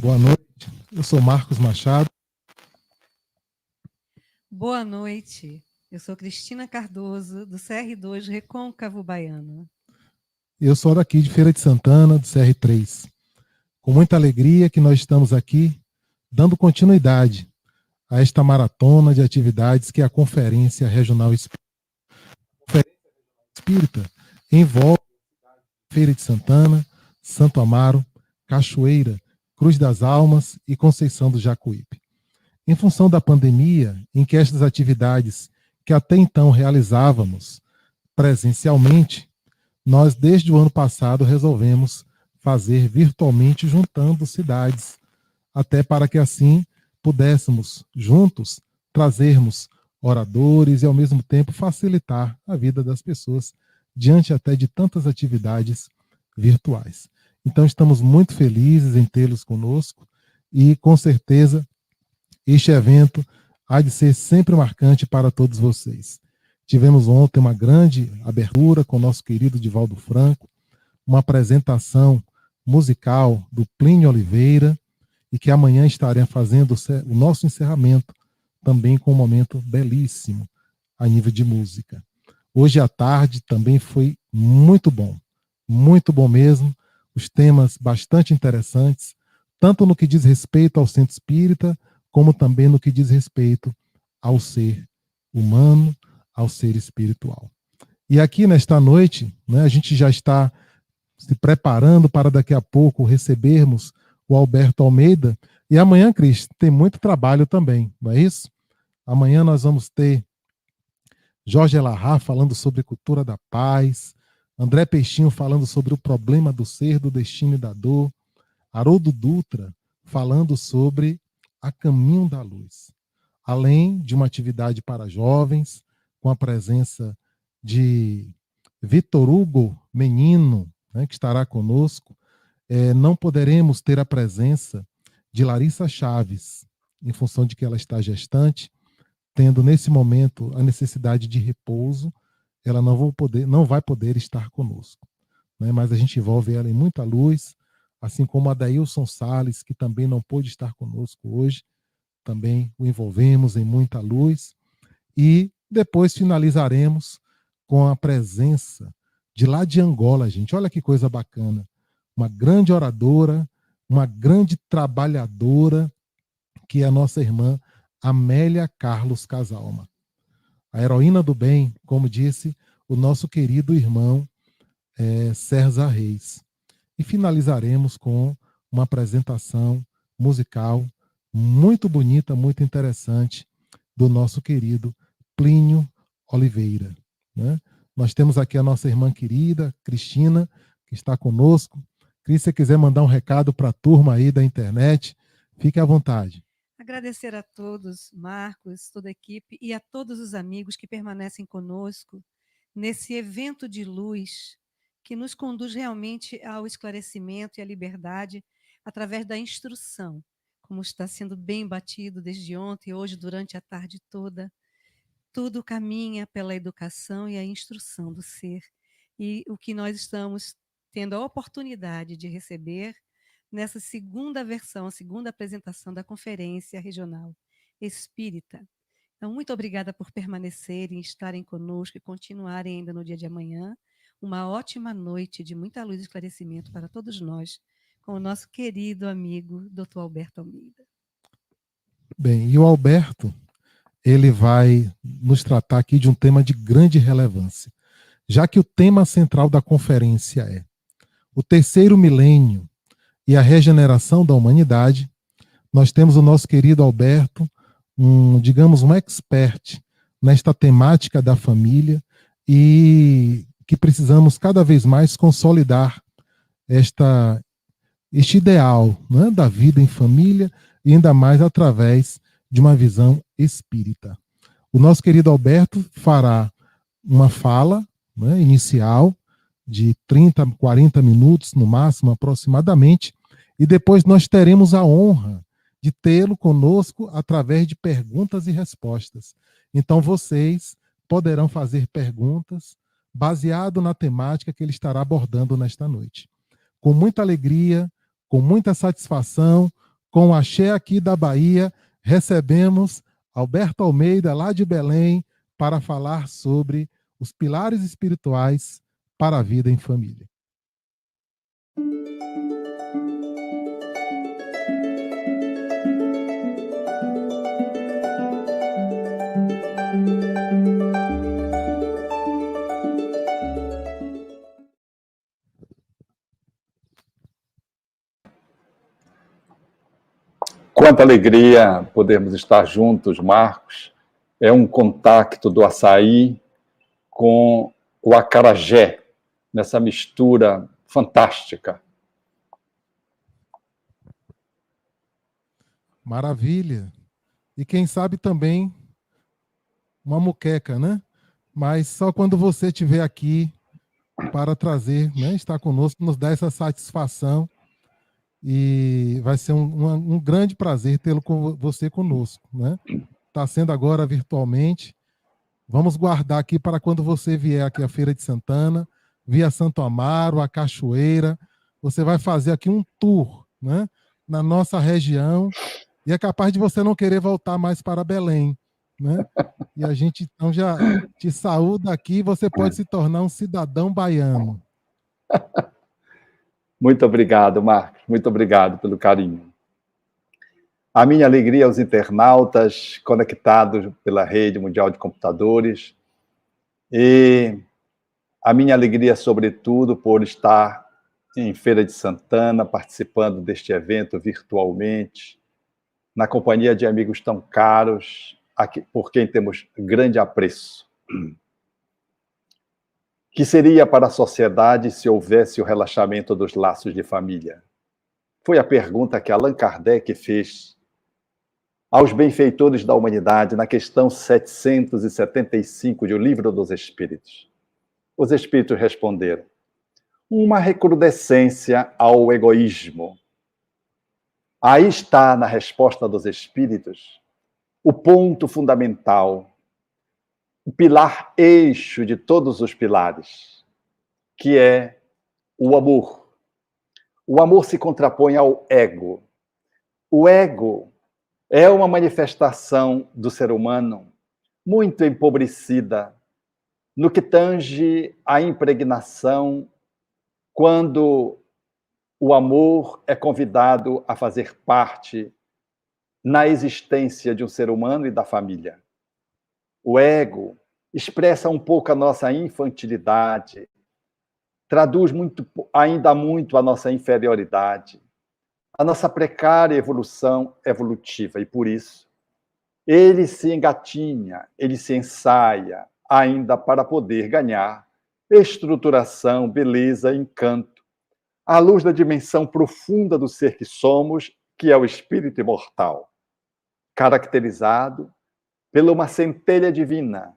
Boa noite, eu sou Marcos Machado. Boa noite, eu sou Cristina Cardoso, do CR2 Recôncavo Baiano. Eu sou daqui de Feira de Santana, do CR3. Com muita alegria que nós estamos aqui dando continuidade a esta maratona de atividades que a Conferência Regional Espírita envolve Feira de Santana, Santo Amaro, Cachoeira, Cruz das Almas e Conceição do Jacuípe. Em função da pandemia, em que estas atividades que até então realizávamos presencialmente, nós, desde o ano passado, resolvemos fazer virtualmente, juntando cidades, até para que assim pudéssemos, juntos, trazermos oradores e, ao mesmo tempo, facilitar a vida das pessoas diante até de tantas atividades virtuais. Então, estamos muito felizes em tê-los conosco e, com certeza, este evento há de ser sempre marcante para todos vocês. Tivemos ontem uma grande abertura com o nosso querido Divaldo Franco, uma apresentação musical do Plínio Oliveira, e que amanhã estaremos fazendo o nosso encerramento, também com um momento belíssimo a nível de música. Hoje à tarde também foi muito bom mesmo, os temas bastante interessantes, tanto no que diz respeito ao centro espírita, como também no que diz respeito ao ser humano, ao ser espiritual. E aqui nesta noite, né, a gente já está se preparando para daqui a pouco recebermos o Alberto Almeida. E amanhã, Cris, tem muito trabalho também, não é isso? Amanhã nós vamos ter Jorge Elahá falando sobre cultura da paz, André Peixinho falando sobre o problema do ser, do destino e da dor, Haroldo Dutra falando sobre a caminho da luz. Além de uma atividade para jovens, com a presença de Vitor Hugo Menino, né, que estará conosco. Não poderemos ter a presença de Larissa Chaves, em função de que ela está gestante, tendo nesse momento a necessidade de repouso, ela não vai poder estar conosco. Né, mas a gente envolve ela em muita luz, assim como a Daílson Salles, que também não pôde estar conosco hoje, também o envolvemos em muita luz. E depois finalizaremos com a presença de lá de Angola, gente. Olha que coisa bacana. Uma grande oradora, uma grande trabalhadora, que é a nossa irmã Amélia Carlos Casalma. A heroína do bem, como disse o nosso querido irmão César Reis. E finalizaremos com uma apresentação musical muito bonita, muito interessante, do nosso querido Plínio Oliveira. Né? Nós temos aqui a nossa irmã querida, Cristina, que está conosco. Cris, se você quiser mandar um recado para a turma aí da internet, fique à vontade. Agradecer a todos, Marcos, toda a equipe e a todos os amigos que permanecem conosco nesse evento de luz que nos conduz realmente ao esclarecimento e à liberdade através da instrução, como está sendo bem batido desde ontem e hoje durante a tarde toda. Tudo caminha pela educação e a instrução do ser. E o que nós estamos tendo a oportunidade de receber nessa segunda versão, a segunda apresentação da Conferência Regional Espírita. Então, muito obrigada por permanecerem, estarem conosco e continuarem ainda no dia de amanhã. Uma ótima noite de muita luz e esclarecimento para todos nós, com o nosso querido amigo Dr. Alberto Almeida. Bem, e o Alberto, ele vai nos tratar aqui de um tema de grande relevância, já que o tema central da conferência é o terceiro milênio e a regeneração da humanidade. Nós temos o nosso querido Alberto, digamos, um expert nesta temática da família, e que precisamos cada vez mais consolidar este ideal, né, da vida em família, e ainda mais através de uma visão espírita. O nosso querido Alberto fará uma fala, né, inicial de 30, 40 minutos no máximo aproximadamente, e depois nós teremos a honra de tê-lo conosco através de perguntas e respostas. Então vocês poderão fazer perguntas baseado na temática que ele estará abordando nesta noite. Com muita alegria, com muita satisfação, com o axé aqui da Bahia, recebemos Alberto Almeida, lá de Belém, para falar sobre os pilares espirituais para a vida em família. Quanta alegria podermos estar juntos, Marcos. É um contacto do açaí com o acarajé, nessa mistura fantástica. Maravilha. E quem sabe também uma muqueca, né? Mas só quando você estiver aqui para trazer, né, estar conosco, nos dar essa satisfação. E vai ser um grande prazer tê-lo com você conosco, né? Está sendo agora virtualmente. Vamos guardar aqui para quando você vier aqui à Feira de Santana, via Santo Amaro, a Cachoeira, você vai fazer aqui um tour, né, na nossa região, e é capaz de você não querer voltar mais para Belém, né? E a gente então já te saúda aqui, você pode se tornar um cidadão baiano. Muito obrigado, Marcos. Muito obrigado pelo carinho. A minha alegria aos internautas conectados pela rede mundial de computadores e a minha alegria, sobretudo, por estar em Feira de Santana, participando deste evento virtualmente, na companhia de amigos tão caros, por quem temos grande apreço. Que seria para a sociedade se houvesse o relaxamento dos laços de família? Foi a pergunta que Allan Kardec fez aos benfeitores da humanidade na questão 775 de O Livro dos Espíritos. Os espíritos responderam: uma recrudescência ao egoísmo. Aí está, na resposta dos espíritos, o ponto fundamental, o pilar eixo de todos os pilares, que é o amor. O amor se contrapõe ao ego. O ego é uma manifestação do ser humano muito empobrecida no que tange à impregnação, quando o amor é convidado a fazer parte na existência de um ser humano e da família. O ego expressa um pouco a nossa infantilidade, traduz ainda muito a nossa inferioridade, a nossa precária evolução evolutiva, e por isso ele se engatinha, ele se ensaia ainda para poder ganhar estruturação, beleza, encanto, à luz da dimensão profunda do ser que somos, que é o espírito imortal, caracterizado pela uma centelha divina,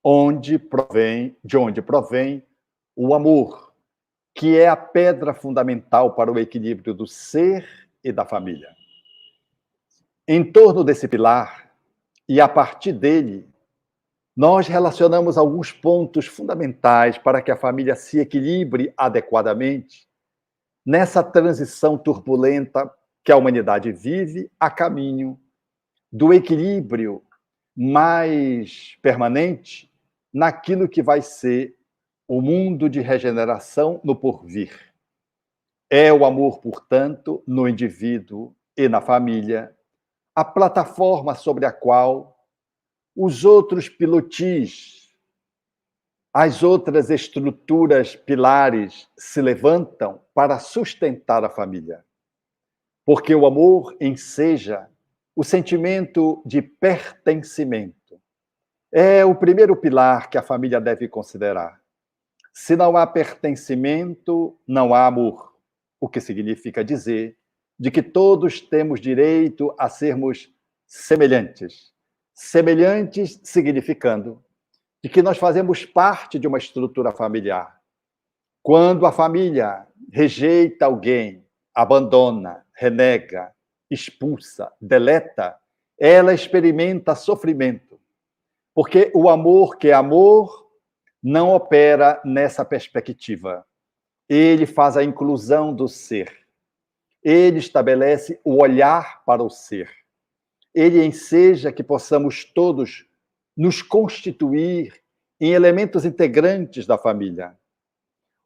de onde provém o amor, que é a pedra fundamental para o equilíbrio do ser e da família. Em torno desse pilar, e a partir dele, nós relacionamos alguns pontos fundamentais para que a família se equilibre adequadamente nessa transição turbulenta que a humanidade vive a caminho do equilíbrio mais permanente naquilo que vai ser o mundo de regeneração no porvir. É o amor, portanto, no indivíduo e na família, a plataforma sobre a qual os outros pilotis, as outras estruturas pilares se levantam para sustentar a família. Porque o amor enseja o sentimento de pertencimento. É o primeiro pilar que a família deve considerar. Se não há pertencimento, não há amor, o que significa dizer de que todos temos direito a sermos semelhantes. Semelhantes significando de que nós fazemos parte de uma estrutura familiar. Quando a família rejeita alguém, abandona, renega, expulsa, deleta, ela experimenta sofrimento. Porque o amor, que é amor, não opera nessa perspectiva. Ele faz a inclusão do ser. ele estabelece o olhar para o ser. Ele enseja que possamos todos nos constituir em elementos integrantes da família.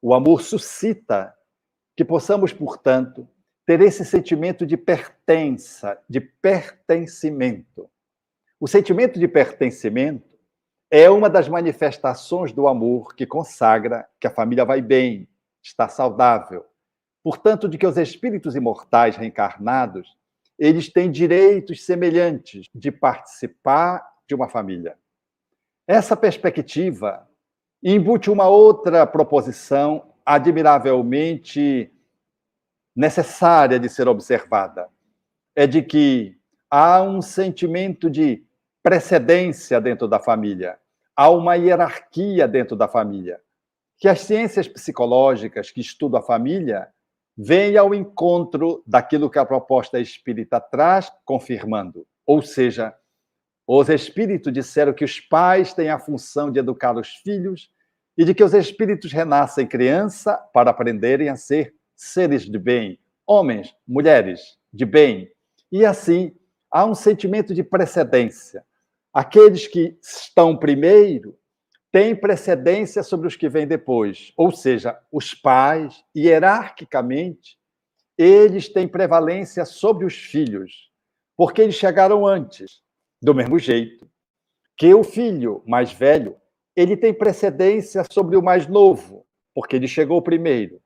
O amor suscita que possamos, portanto, ter esse sentimento de pertença, de pertencimento. O sentimento de pertencimento é uma das manifestações do amor que consagra que a família vai bem, está saudável. Portanto, de que os espíritos imortais reencarnados, eles têm direitos semelhantes de participar de uma família. Essa perspectiva embute uma outra proposição admiravelmente necessária de ser observada. É de que há um sentimento de precedência dentro da família, há uma hierarquia dentro da família, que as ciências psicológicas que estudam a família vêm ao encontro daquilo que a proposta espírita traz, confirmando. Ou seja, os espíritos disseram que os pais têm a função de educar os filhos e de que os espíritos renascem criança para aprenderem a ser seres de bem, homens, mulheres de bem. E assim, há um sentimento de precedência. Aqueles que estão primeiro têm precedência sobre os que vêm depois. Ou seja, os pais, hierarquicamente, eles têm prevalência sobre os filhos, porque eles chegaram antes. Do mesmo jeito que o filho mais velho, ele tem precedência sobre o mais novo, porque ele chegou primeiro.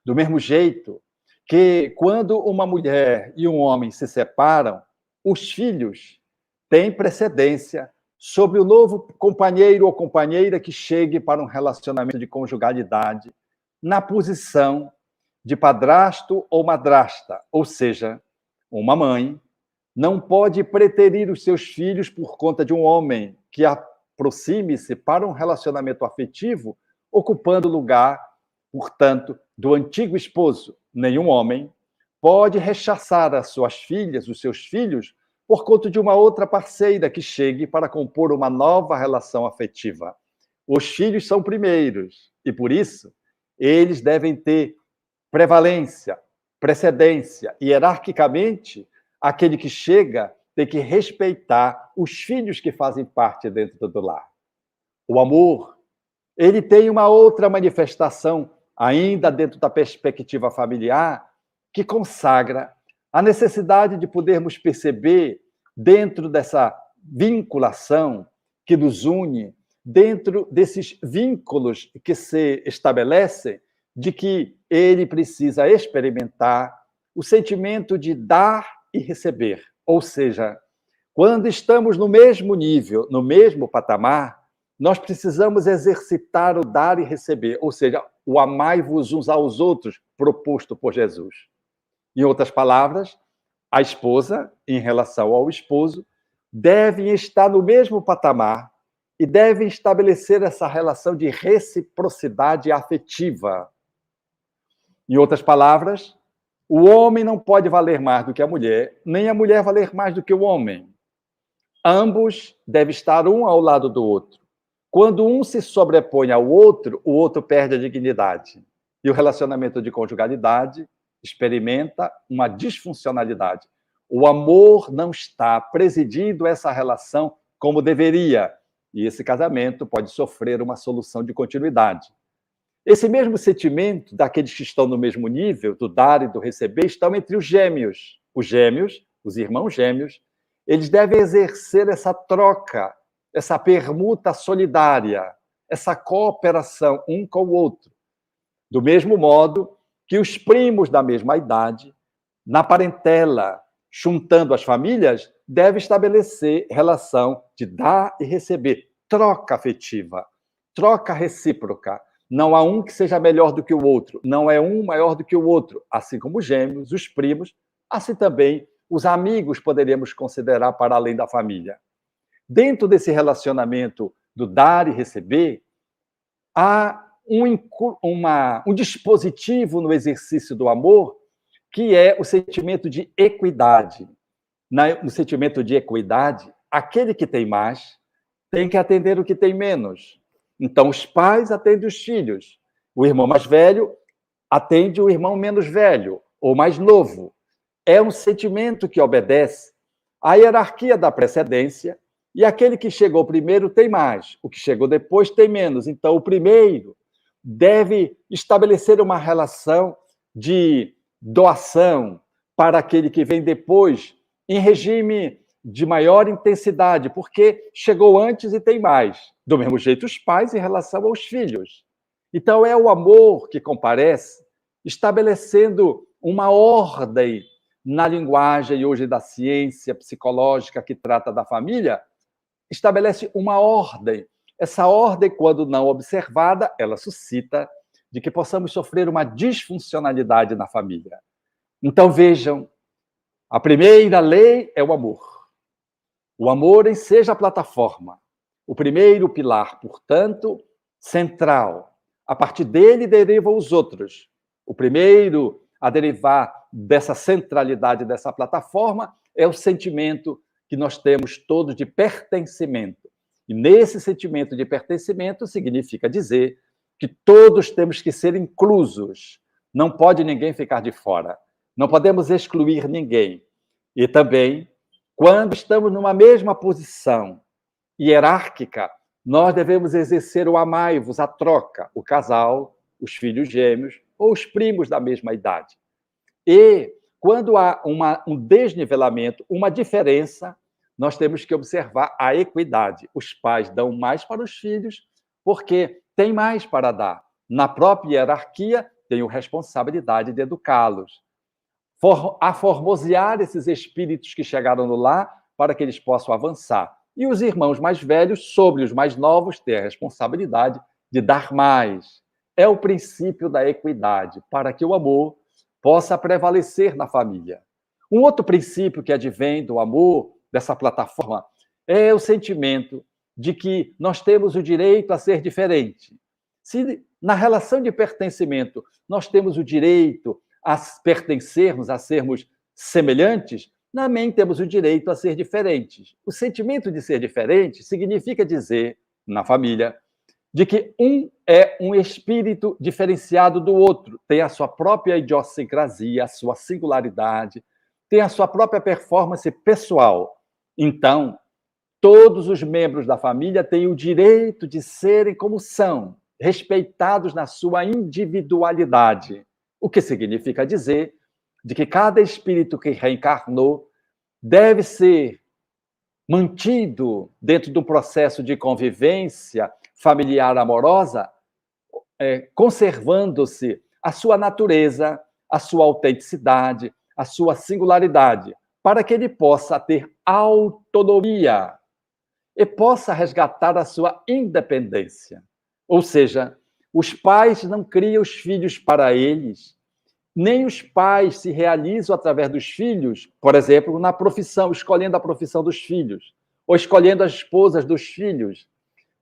Do mesmo jeito que quando uma mulher e um homem se separam, os filhos têm precedência sobre o novo companheiro ou companheira que chegue para um relacionamento de conjugalidade, na posição de padrasto ou madrasta, ou seja, uma mãe não pode preterir os seus filhos por conta de um homem que aproxime-se para um relacionamento afetivo, ocupando o lugar, portanto, do antigo esposo. Nenhum homem pode rechaçar as suas filhas, os seus filhos, por conta de uma outra parceira que chegue para compor uma nova relação afetiva. Os filhos são primeiros e, por isso, eles devem ter prevalência, precedência. Hierarquicamente, aquele que chega tem que respeitar os filhos que fazem parte dentro do lar. O amor, ele tem uma outra manifestação, ainda dentro da perspectiva familiar, que consagra a necessidade de podermos perceber, dentro dessa vinculação que nos une, dentro desses vínculos que se estabelecem, de que ele precisa experimentar o sentimento de dar e receber. Ou seja, quando estamos no mesmo nível, no mesmo patamar, nós precisamos exercitar o dar e receber, ou seja, o amai-vos uns aos outros, proposto por Jesus. Em outras palavras, a esposa, em relação ao esposo, devem estar no mesmo patamar e devem estabelecer essa relação de reciprocidade afetiva. Em outras palavras, o homem não pode valer mais do que a mulher, nem a mulher valer mais do que o homem. Ambos devem estar um ao lado do outro. Quando um se sobrepõe ao outro, o outro perde a dignidade. E o relacionamento de conjugalidade experimenta uma disfuncionalidade. O amor não está presidindo essa relação como deveria. E esse casamento pode sofrer uma solução de continuidade. Esse mesmo sentimento daqueles que estão no mesmo nível, do dar e do receber, estão entre os gêmeos. Os gêmeos, os irmãos gêmeos, eles devem exercer essa troca, essa permuta solidária, essa cooperação um com o outro. Do mesmo modo que os primos da mesma idade, na parentela, juntando as famílias, devem estabelecer relação de dar e receber, troca afetiva, troca recíproca. Não há um que seja melhor do que o outro, não é um maior do que o outro, assim como os gêmeos, os primos, assim também os amigos poderíamos considerar para além da família. Dentro desse relacionamento do dar e receber, há um dispositivo no exercício do amor que é o sentimento de equidade. No sentimento de equidade, aquele que tem mais tem que atender o que tem menos. Então, os pais atendem os filhos. O irmão mais velho atende o irmão menos velho. ou mais novo. É um sentimento que obedece à hierarquia da precedência, e aquele que chegou primeiro tem mais, o que chegou depois tem menos. Então, o primeiro deve estabelecer uma relação de doação para aquele que vem depois, em regime de maior intensidade, porque chegou antes e tem mais. Do mesmo jeito, os pais em relação aos filhos. Então, é o amor que comparece, estabelecendo uma ordem na linguagem hoje da ciência psicológica que trata da família, estabelece uma ordem. Essa ordem, quando não observada, ela suscita de que possamos sofrer uma disfuncionalidade na família. Então, vejam, a primeira lei é o amor. O amor enseja a plataforma, o primeiro pilar, portanto, central. A partir dele derivam os outros. O primeiro a derivar dessa centralidade dessa plataforma é o sentimento que nós temos todos de pertencimento. E nesse sentimento de pertencimento significa dizer que todos temos que ser inclusos. Não pode ninguém ficar de fora. Não podemos excluir ninguém. E também, quando estamos numa mesma posição hierárquica, nós devemos exercer o amai-vos, a troca, o casal, os filhos gêmeos ou os primos da mesma idade. E quando há um desnivelamento, uma diferença, nós temos que observar a equidade. Os pais dão mais para os filhos porque têm mais para dar. Na própria hierarquia, tenho responsabilidade de educá-los. A formosear esses espíritos que chegaram no lar para que eles possam avançar. E os irmãos mais velhos, sobre os mais novos, têm a responsabilidade de dar mais. É o princípio da equidade, para que o amor possa prevalecer na família. Um outro princípio que advém do amor, dessa plataforma, é o sentimento de que nós temos o direito a ser diferente. Se na relação de pertencimento nós temos o direito a pertencermos, a sermos semelhantes, também temos o direito a ser diferentes. O sentimento de ser diferente significa dizer, na família, de que um é um espírito diferenciado do outro, tem a sua própria idiosincrasia, a sua singularidade, tem a sua própria performance pessoal. Então, todos os membros da família têm o direito de serem como são, respeitados na sua individualidade. O que significa dizer de que cada espírito que reencarnou deve ser mantido dentro do processo de convivência familiar amorosa, conservando-se a sua natureza, a sua autenticidade, a sua singularidade, para que ele possa ter autonomia e possa resgatar a sua independência. Ou seja, os pais não criam os filhos para eles, nem os pais se realizam através dos filhos, por exemplo, na profissão, escolhendo a profissão dos filhos, ou escolhendo as esposas dos filhos.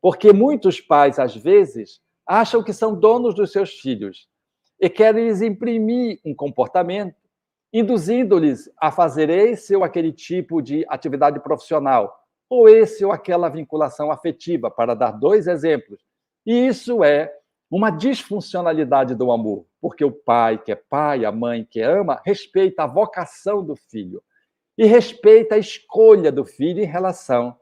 Porque muitos pais, às vezes, acham que são donos dos seus filhos e querem lhes imprimir um comportamento, induzindo-lhes a fazer esse ou aquele tipo de atividade profissional, ou esse ou aquela vinculação afetiva, para dar dois exemplos. E isso é uma disfuncionalidade do amor, porque o pai, que é pai, a mãe, que ama, respeita a vocação do filho e respeita a escolha do filho em relação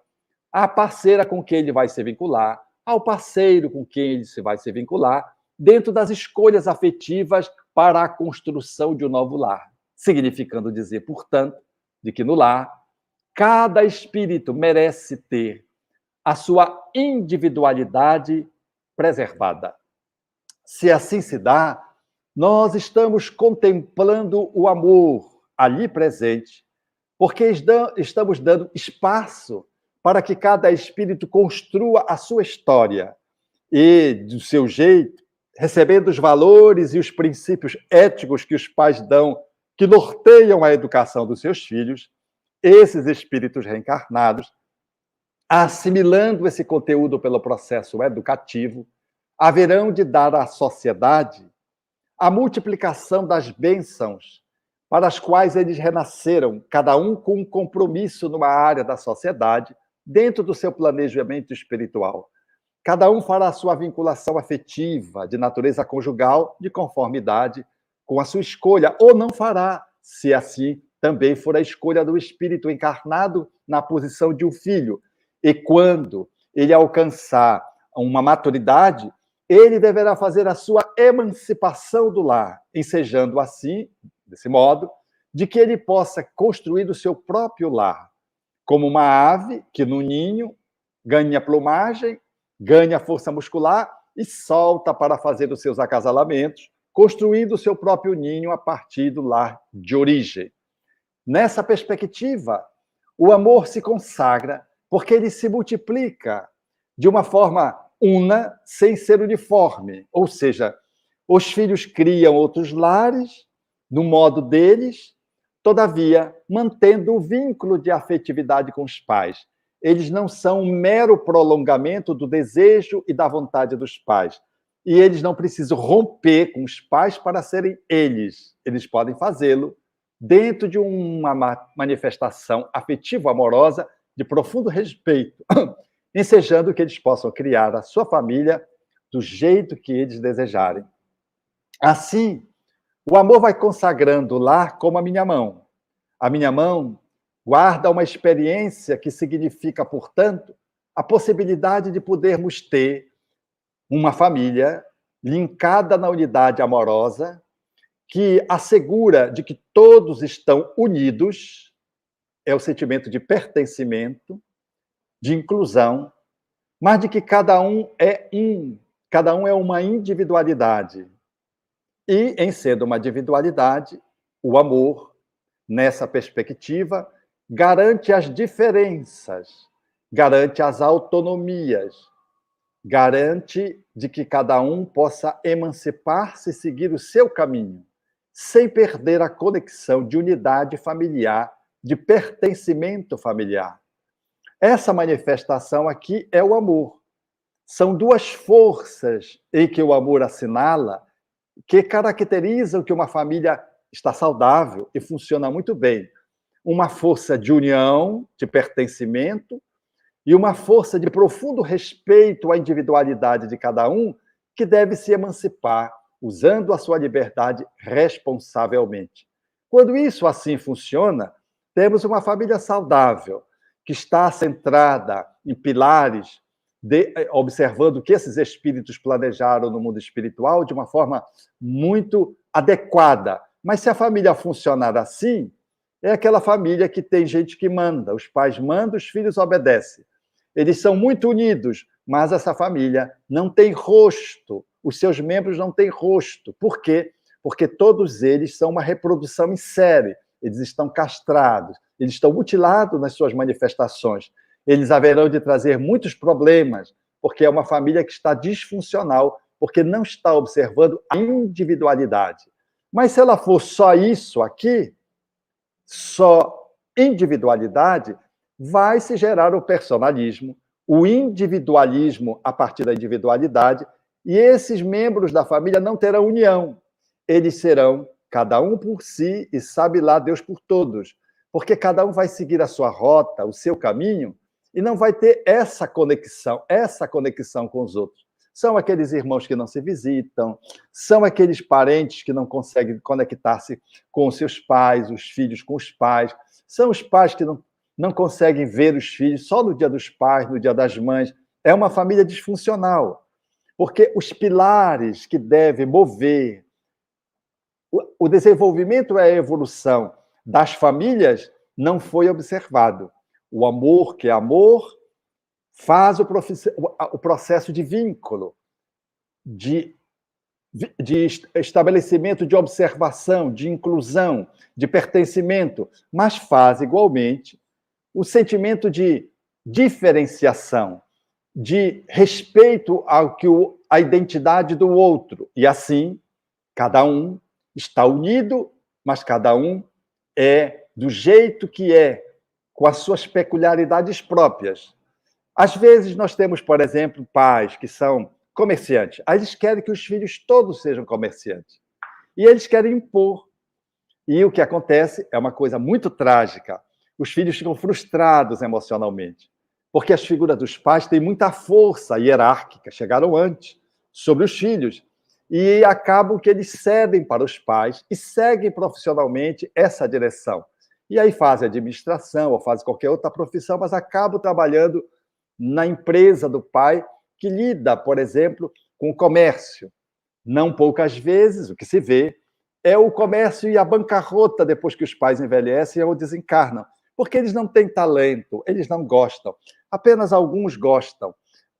à parceira com quem ele vai se vincular, ao parceiro com quem ele vai se vincular, dentro das escolhas afetivas para a construção de um novo lar. Significando dizer, portanto, de que no lar, cada espírito merece ter a sua individualidade preservada. Se assim se dá, nós estamos contemplando o amor ali presente, porque estamos dando espaço para que cada espírito construa a sua história e, do seu jeito, recebendo os valores e os princípios éticos que os pais dão, que norteiam a educação dos seus filhos, esses espíritos reencarnados, assimilando esse conteúdo pelo processo educativo, haverão de dar à sociedade a multiplicação das bênçãos para as quais eles renasceram, cada um com um compromisso numa área da sociedade, dentro do seu planejamento espiritual. Cada um fará a sua vinculação afetiva, de natureza conjugal, de conformidade com a sua escolha, ou não fará, se assim também for a escolha do espírito encarnado na posição de um filho. E quando ele alcançar uma maturidade, ele deverá fazer a sua emancipação do lar, ensejando assim, desse modo, de que ele possa construir o seu próprio lar, como uma ave que no ninho ganha plumagem, ganha força muscular e solta para fazer os seus acasalamentos, construindo o seu próprio ninho a partir do lar de origem. Nessa perspectiva, o amor se consagra porque ele se multiplica de uma forma una, sem ser uniforme. Ou seja, os filhos criam outros lares, no modo deles, todavia, mantendo o vínculo de afetividade com os pais. Eles não são um mero prolongamento do desejo e da vontade dos pais. E eles não precisam romper com os pais para serem eles. Eles podem fazê-lo dentro de uma manifestação afetivo-amorosa de profundo respeito, ensejando que eles possam criar a sua família do jeito que eles desejarem. Assim, o amor vai consagrando o lar como a minha mão. A minha mão guarda uma experiência que significa, portanto, a possibilidade de podermos ter uma família linkada na unidade amorosa, que assegura de que todos estão unidos, é o sentimento de pertencimento, de inclusão, mas de que cada um é uma individualidade. E, em sendo uma individualidade, o amor, nessa perspectiva, garante as diferenças, garante as autonomias, garante de que cada um possa emancipar-se e seguir o seu caminho, sem perder a conexão de unidade familiar, de pertencimento familiar. Essa manifestação aqui é o amor. São duas forças em que o amor assinala, que caracterizam que uma família está saudável e funciona muito bem. Uma força de união, de pertencimento, e uma força de profundo respeito à individualidade de cada um, que deve se emancipar, usando a sua liberdade responsavelmente. Quando isso assim funciona, temos uma família saudável, que está centrada em pilares, observando o que esses espíritos planejaram no mundo espiritual de uma forma muito adequada. Mas se a família funcionar assim, é aquela família que tem gente que manda, os pais mandam, os filhos obedecem. Eles são muito unidos, mas essa família não tem rosto, os seus membros não têm rosto. Por quê? Porque todos eles são uma reprodução em série, eles estão castrados, eles estão mutilados nas suas manifestações. Eles haverão de trazer muitos problemas, porque é uma família que está disfuncional, porque não está observando a individualidade. Mas se ela for só isso aqui, só individualidade, vai se gerar o personalismo, o individualismo a partir da individualidade, e esses membros da família não terão união. Eles serão cada um por si e sabe lá Deus por todos, porque cada um vai seguir a sua rota, o seu caminho, e não vai ter essa conexão com os outros. São aqueles irmãos que não se visitam, são aqueles parentes que não conseguem conectar-se com os seus pais, os filhos com os pais, são os pais que não conseguem ver os filhos só no dia dos pais, no dia das mães. É uma família disfuncional, porque os pilares que devem mover o desenvolvimento e a evolução das famílias não foi observado. O amor, que é amor, faz o processo de vínculo, de estabelecimento de observação, de inclusão, de pertencimento, mas faz igualmente o sentimento de diferenciação, de respeito à identidade do outro. E assim, cada um está unido, mas cada um é do jeito que é, com as suas peculiaridades próprias. Às vezes nós temos, por exemplo, pais que são comerciantes. Aí eles querem que os filhos todos sejam comerciantes. E eles querem impor. E o que acontece é uma coisa muito trágica. Os filhos ficam frustrados emocionalmente, porque as figuras dos pais têm muita força hierárquica, chegaram antes, sobre os filhos. e acabam que eles cedem para os pais e seguem profissionalmente essa direção. E aí fazem administração ou fazem qualquer outra profissão, mas acabam trabalhando na empresa do pai, que lida, por exemplo, com o comércio. Não poucas vezes, o que se vê é o comércio e a bancarrota depois que os pais envelhecem ou desencarnam, porque eles não têm talento, eles não gostam. Apenas alguns gostam,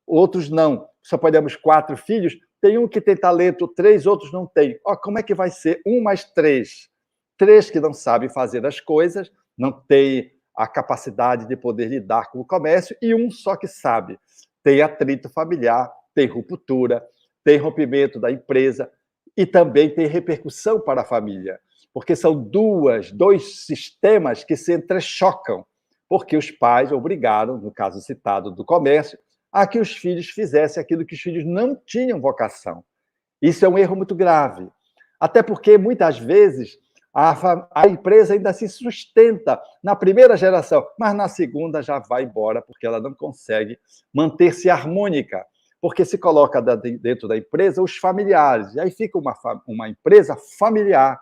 outros não. Só podemos 4 filhos, tem um que tem talento, 3 outros não têm. Como é que vai ser 1 mais 3? 3 que não sabem fazer as coisas, não têm a capacidade de poder lidar com o comércio, e um só que sabe. Tem atrito familiar, tem ruptura, tem rompimento da empresa e também tem repercussão para a família, porque são dois sistemas que se entrechocam, porque os pais obrigaram, no caso citado do comércio, a que os filhos fizessem aquilo que os filhos não tinham vocação. Isso é um erro muito grave, até porque muitas vezes a empresa ainda se sustenta na primeira geração, mas na segunda já vai embora, porque ela não consegue manter-se harmônica, porque se coloca dentro da empresa os familiares, e aí fica uma empresa familiar,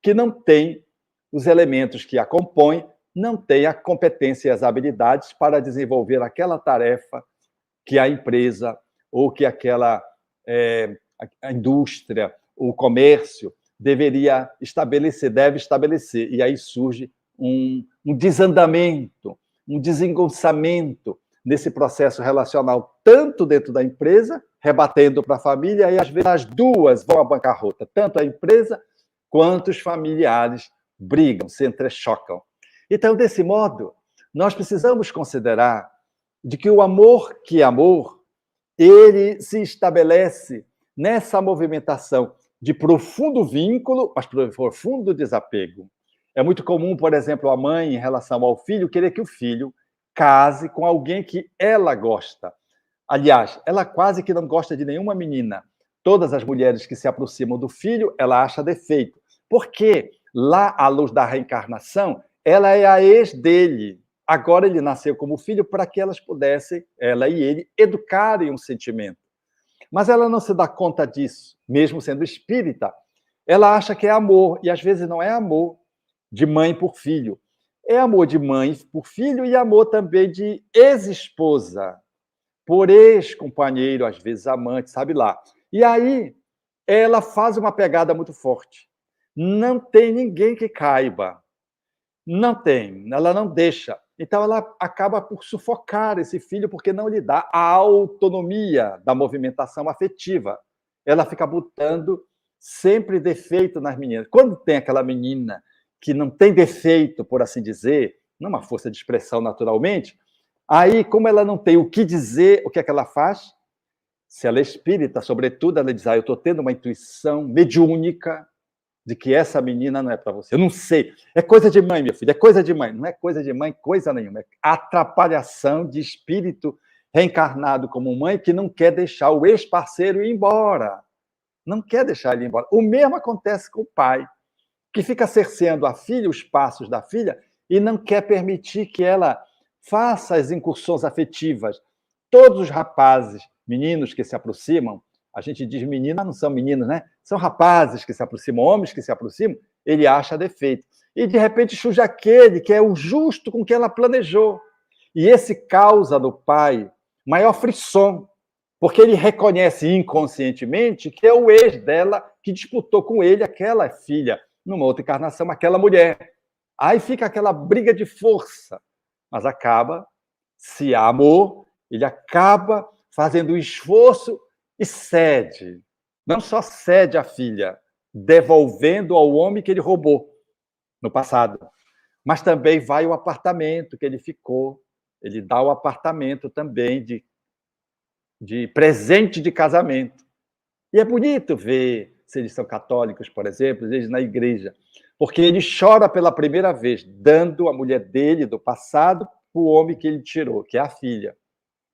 que não tem os elementos que a compõem, não tem a competência e as habilidades para desenvolver aquela tarefa que a empresa ou que a indústria, o comércio deveria estabelecer, deve estabelecer. E aí surge um desandamento, um desengonçamento nesse processo relacional, tanto dentro da empresa, rebatendo para a família, e às vezes as duas vão à bancarrota, tanto a empresa quanto os familiares brigam, se entrechocam. Então, desse modo, nós precisamos considerar de que o amor que é amor, ele se estabelece nessa movimentação de profundo vínculo, mas profundo desapego. É muito comum, por exemplo, a mãe, em relação ao filho, querer que o filho case com alguém que ela gosta. Aliás, ela quase que não gosta de nenhuma menina. Todas as mulheres que se aproximam do filho, ela acha defeito. Porque lá, à luz da reencarnação, ela é a ex dele. Agora ele nasceu como filho para que elas pudessem, ela e ele, educarem um sentimento. Mas ela não se dá conta disso, mesmo sendo espírita. Ela acha que é amor, e às vezes não é amor de mãe por filho. É amor de mãe por filho e amor também de ex-esposa, por ex-companheiro, às vezes amante, sabe lá. E aí ela faz uma pegada muito forte. Não tem ninguém que caiba. Não tem, ela não deixa. Então, ela acaba por sufocar esse filho, porque não lhe dá a autonomia da movimentação afetiva. Ela fica botando sempre defeito nas meninas. Quando tem aquela menina que não tem defeito, por assim dizer, não uma força de expressão naturalmente, aí, como ela não tem o que dizer, o que é que ela faz? Se ela é espírita, sobretudo, ela diz, eu estou tendo uma intuição mediúnica de que essa menina não é para você. Eu não sei. É coisa de mãe, meu filho, é coisa de mãe. Não é coisa de mãe, coisa nenhuma. É atrapalhação de espírito reencarnado como mãe que não quer deixar o ex-parceiro ir embora. Não quer deixar ele ir embora. O mesmo acontece com o pai, que fica cerceando a filha, os passos da filha, e não quer permitir que ela faça as incursões afetivas. Todos os rapazes, meninos que se aproximam, a gente diz menina, mas não são meninos, né? São rapazes que se aproximam, homens que se aproximam, ele acha defeito. E, de repente, surge aquele que é o justo com que ela planejou. E esse causa no pai maior frisson, porque ele reconhece inconscientemente que é o ex dela que disputou com ele aquela filha, numa outra encarnação, aquela mulher. Aí fica aquela briga de força, mas acaba, se há amor, ele acaba fazendo um esforço e cede. Não só cede a filha, devolvendo ao homem que ele roubou no passado, mas também vai o apartamento que ele ficou. Ele dá o apartamento também de presente de casamento. E é bonito ver, se eles são católicos, por exemplo, eles na igreja, porque ele chora pela primeira vez, dando a mulher dele, do passado, para o homem que ele tirou, que é a filha.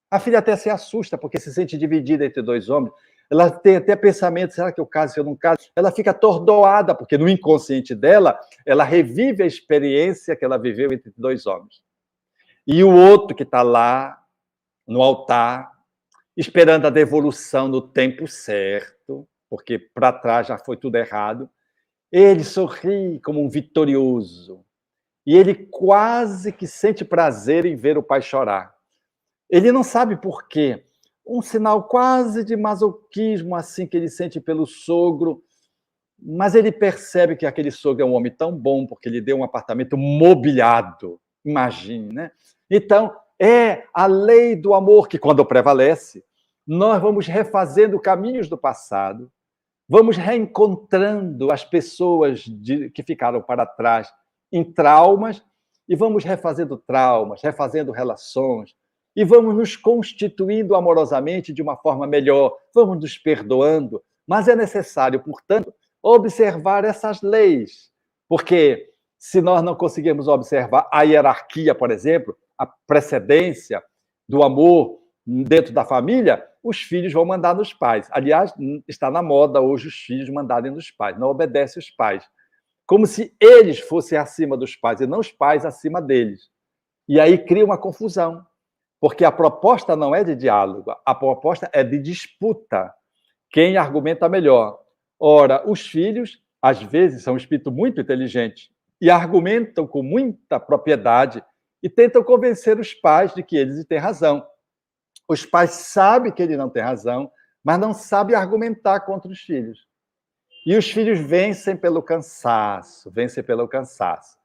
A filha até se assusta, porque se sente dividida entre 2 homens. Ela tem até pensamento, será que eu caso, se eu não caso? Ela fica atordoada, porque no inconsciente dela, ela revive a experiência que ela viveu entre 2 homens. E o outro que está lá, no altar, esperando a devolução no tempo certo, porque para trás já foi tudo errado. Ele sorri como um vitorioso. E ele quase que sente prazer em ver o pai chorar. Ele não sabe por quê. Um sinal quase de masoquismo assim que ele sente pelo sogro, mas ele percebe que aquele sogro é um homem tão bom porque ele deu um apartamento mobiliado. Imagine, né? Então, é a lei do amor que, quando prevalece, nós vamos refazendo caminhos do passado, vamos reencontrando as pessoas que ficaram para trás em traumas e vamos refazendo traumas, refazendo relações e vamos nos constituindo amorosamente de uma forma melhor, vamos nos perdoando, mas é necessário, portanto, observar essas leis, porque se nós não conseguirmos observar a hierarquia, por exemplo, a precedência do amor dentro da família, os filhos vão mandar nos pais. Aliás, está na moda hoje os filhos mandarem nos pais, não obedecem os pais. Como se eles fossem acima dos pais e não os pais acima deles. E aí cria uma confusão, porque a proposta não é de diálogo, a proposta é de disputa. Quem argumenta melhor? Ora, os filhos, às vezes, são um espírito muito inteligente e argumentam com muita propriedade e tentam convencer os pais de que eles têm razão. Os pais sabem que ele não tem razão, mas não sabem argumentar contra os filhos. E os filhos vencem pelo cansaço, vencem pelo cansaço.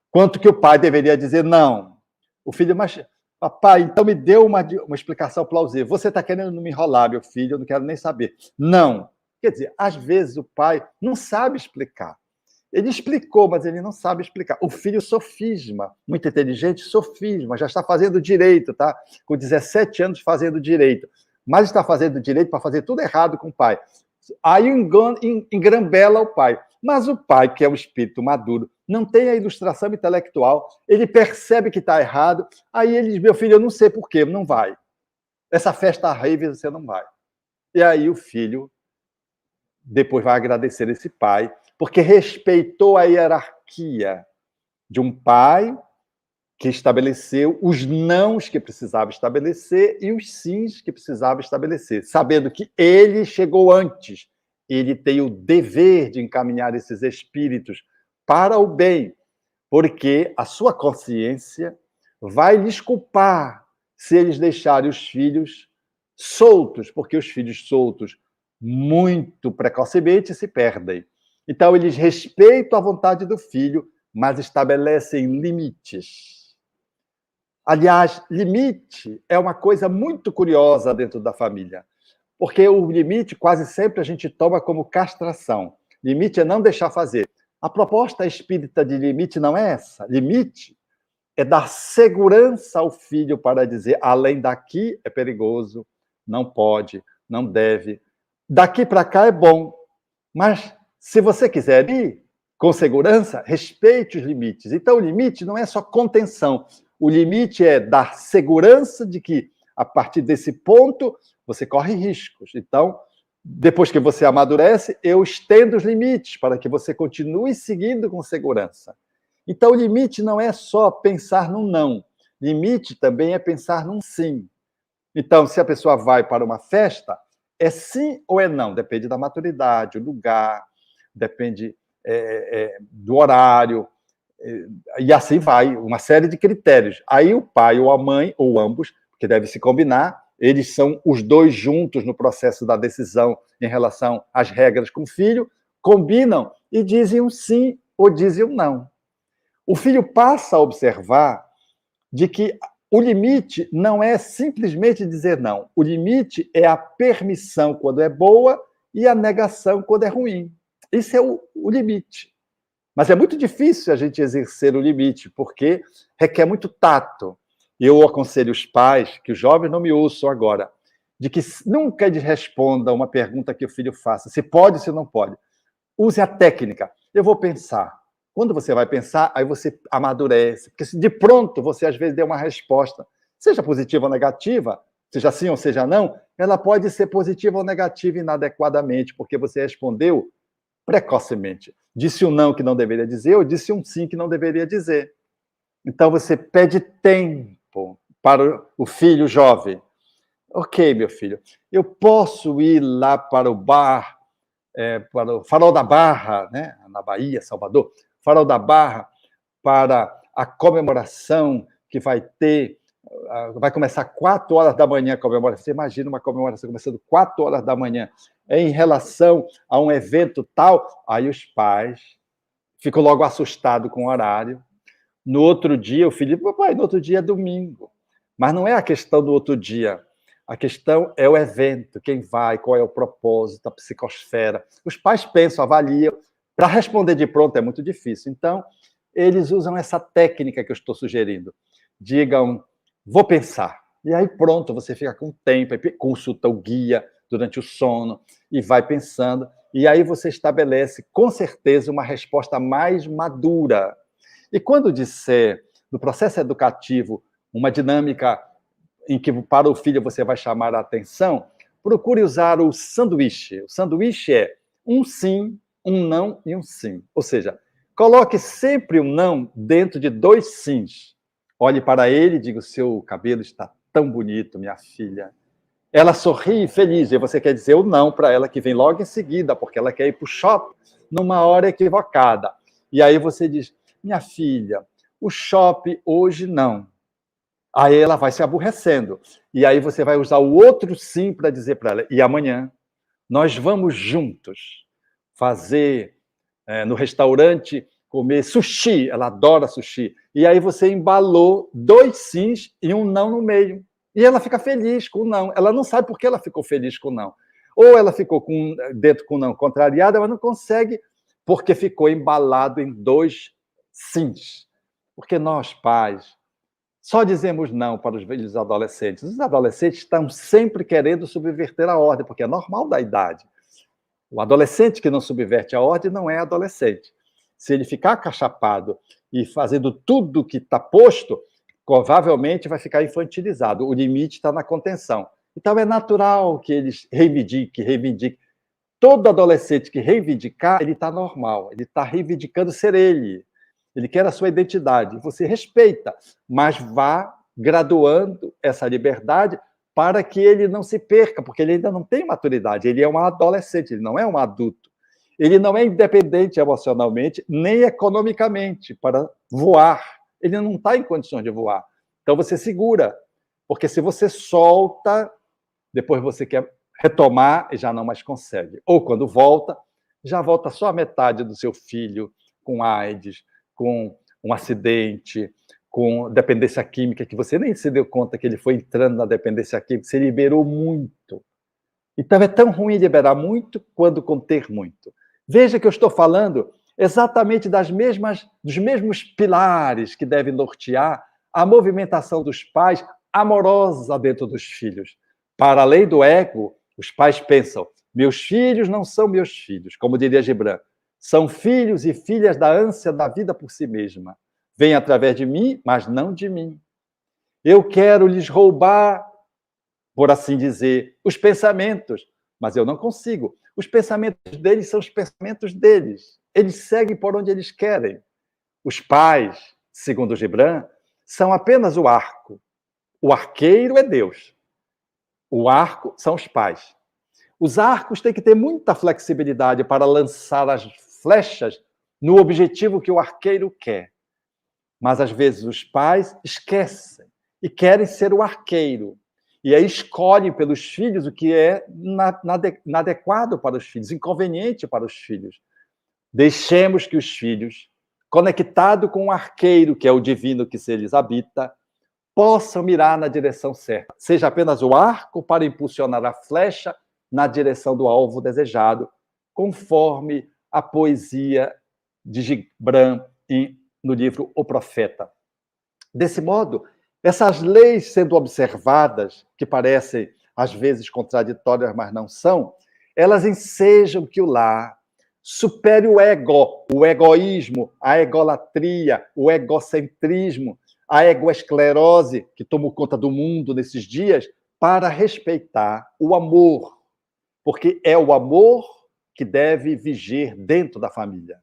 Quanto que o pai deveria dizer não. O filho, mas papai, então me deu uma explicação plausível. Você está querendo me enrolar, meu filho, eu não quero nem saber. Não. Quer dizer, às vezes o pai não sabe explicar. Ele explicou, mas ele não sabe explicar. O filho sofisma, muito inteligente, sofisma, já está fazendo direito, tá? Com 17 anos fazendo direito. Mas está fazendo direito para fazer tudo errado com o pai. Aí engrambela o pai. Mas o pai, que é um espírito maduro, não tem a ilustração intelectual, ele percebe que está errado, aí ele diz, meu filho, eu não sei por quê, não vai. Essa festa rave você não vai. E aí o filho depois vai agradecer esse pai, porque respeitou a hierarquia de um pai que estabeleceu os nãos que precisava estabelecer e os sims que precisava estabelecer, sabendo que ele chegou antes, ele tem o dever de encaminhar esses espíritos para o bem, porque a sua consciência vai lhes culpar se eles deixarem os filhos soltos, porque os filhos soltos muito precocemente se perdem. Então, eles respeitam a vontade do filho, mas estabelecem limites. Aliás, limite é uma coisa muito curiosa dentro da família, porque o limite quase sempre a gente toma como castração. Limite é não deixar fazer. A proposta espírita de limite não é essa. Limite é dar segurança ao filho para dizer, além daqui é perigoso, não pode, não deve. Daqui para cá é bom, mas se você quiser ir com segurança, respeite os limites. Então, o limite não é só contenção. O limite é dar segurança de que, a partir desse ponto, você corre riscos. Então, depois que você amadurece, eu estendo os limites para que você continue seguindo com segurança. Então, o limite não é só pensar num não. Limite também é pensar num sim. Então, se a pessoa vai para uma festa, é sim ou é não? Depende da maturidade, do lugar, depende do horário, e assim vai, uma série de critérios. Aí o pai ou a mãe, ou ambos, que deve se combinar, eles são os dois juntos no processo da decisão em relação às regras com o filho, combinam e dizem um sim ou dizem um não. O filho passa a observar de que o limite não é simplesmente dizer não. O limite é a permissão quando é boa e a negação quando é ruim. Isso é o limite. Mas é muito difícil a gente exercer o limite, porque requer muito tato. Eu aconselho os pais, que os jovens não me ouçam agora, de que nunca eles respondam uma pergunta que o filho faça, se pode, se não pode. Use a técnica. Eu vou pensar. Quando você vai pensar, aí você amadurece. Porque se de pronto você, às vezes, deu uma resposta, seja positiva ou negativa, seja sim ou seja não, ela pode ser positiva ou negativa inadequadamente, porque você respondeu precocemente. Disse um não que não deveria dizer, ou disse um sim que não deveria dizer. Então, você pede tempo para o filho jovem. Ok, meu filho, eu posso ir lá para o bar para o Farol da Barra, né, na Bahia, Salvador, Farol da Barra, para a comemoração que vai ter, vai começar 4 horas da manhã a comemoração. Você imagina uma comemoração começando 4 horas da manhã, em relação a um evento tal, aí os pais ficam logo assustados com o horário. No outro dia, o filho, papai, no outro dia é domingo. Mas não é a questão do outro dia. A questão é o evento, quem vai, qual é o propósito, a psicosfera. Os pais pensam, avaliam. Para responder de pronto é muito difícil. Então, eles usam essa técnica que eu estou sugerindo. Digam, vou pensar. E aí pronto, você fica com tempo, consulta o guia durante o sono e vai pensando. E aí você estabelece, com certeza, uma resposta mais madura. E quando disser, no processo educativo, uma dinâmica em que para o filho você vai chamar a atenção, procure usar o sanduíche. O sanduíche é um sim, um não e um sim. Ou seja, coloque sempre um não dentro de 2 sims. Olhe para ele e diga, o seu cabelo está tão bonito, minha filha. Ela sorri feliz, e você quer dizer o não para ela, que vem logo em seguida, porque ela quer ir para o shopping numa hora equivocada. E aí você diz, minha filha, o shopping hoje não. Aí ela vai se aborrecendo. E aí você vai usar o outro sim para dizer para ela, e amanhã nós vamos juntos fazer no restaurante, comer sushi, ela adora sushi. E aí você embalou 2 sims e um não no meio. E ela fica feliz com o não. Ela não sabe por que ela ficou feliz com o não. Ou ela ficou dentro com o não contrariada, ela não consegue, porque ficou embalado em 2 sims. Porque nós, pais, só dizemos não para os velhos adolescentes. Os adolescentes estão sempre querendo subverter a ordem, porque é normal da idade. O adolescente que não subverte a ordem não é adolescente. Se ele ficar acachapado e fazendo tudo que está posto, provavelmente vai ficar infantilizado. O limite está na contenção. Então é natural que eles reivindiquem. Todo adolescente que reivindicar, ele está normal. Ele está reivindicando ser ele. Ele quer a sua identidade. Você respeita, mas vá graduando essa liberdade para que ele não se perca, porque ele ainda não tem maturidade. Ele é um adolescente, ele não é um adulto. Ele não é independente emocionalmente, nem economicamente, para voar. Ele não está em condições de voar. Então você segura, porque se você solta, depois você quer retomar e já não mais consegue. Ou quando volta, já volta só a metade do seu filho com AIDS, com um acidente, com dependência química, que você nem se deu conta que ele foi entrando na dependência química, você liberou muito. Então é tão ruim liberar muito quanto conter muito. Veja que eu estou falando exatamente dos mesmos pilares que devem nortear a movimentação dos pais amorosa dentro dos filhos. Para além do ego, os pais pensam, meus filhos não são meus filhos, como diria Gibran, são filhos e filhas da ânsia da vida por si mesma. Vêm através de mim, mas não de mim. Eu quero lhes roubar, por assim dizer, os pensamentos, mas eu não consigo. Os pensamentos deles são os pensamentos deles. Eles seguem por onde eles querem. Os pais, segundo Gibran, são apenas o arco. O arqueiro é Deus. O arco são os pais. Os arcos têm que ter muita flexibilidade para lançar as flechas no objetivo que o arqueiro quer. Mas, às vezes, os pais esquecem e querem ser o arqueiro. E aí escolhem pelos filhos o que é inadequado para os filhos, inconveniente para os filhos. Deixemos que os filhos, conectados com o arqueiro, que é o divino que se eles habita, possam mirar na direção certa. Seja apenas o arco para impulsionar a flecha na direção do alvo desejado, conforme a poesia de Gibran no livro O Profeta. Desse modo, essas leis sendo observadas, que parecem às vezes contraditórias, mas não são, elas ensejam que o lar supere o ego, o egoísmo, a egolatria, o egocentrismo, a egoesclerose que tomou conta do mundo nesses dias, para respeitar o amor, porque é o amor que deve vigir dentro da família.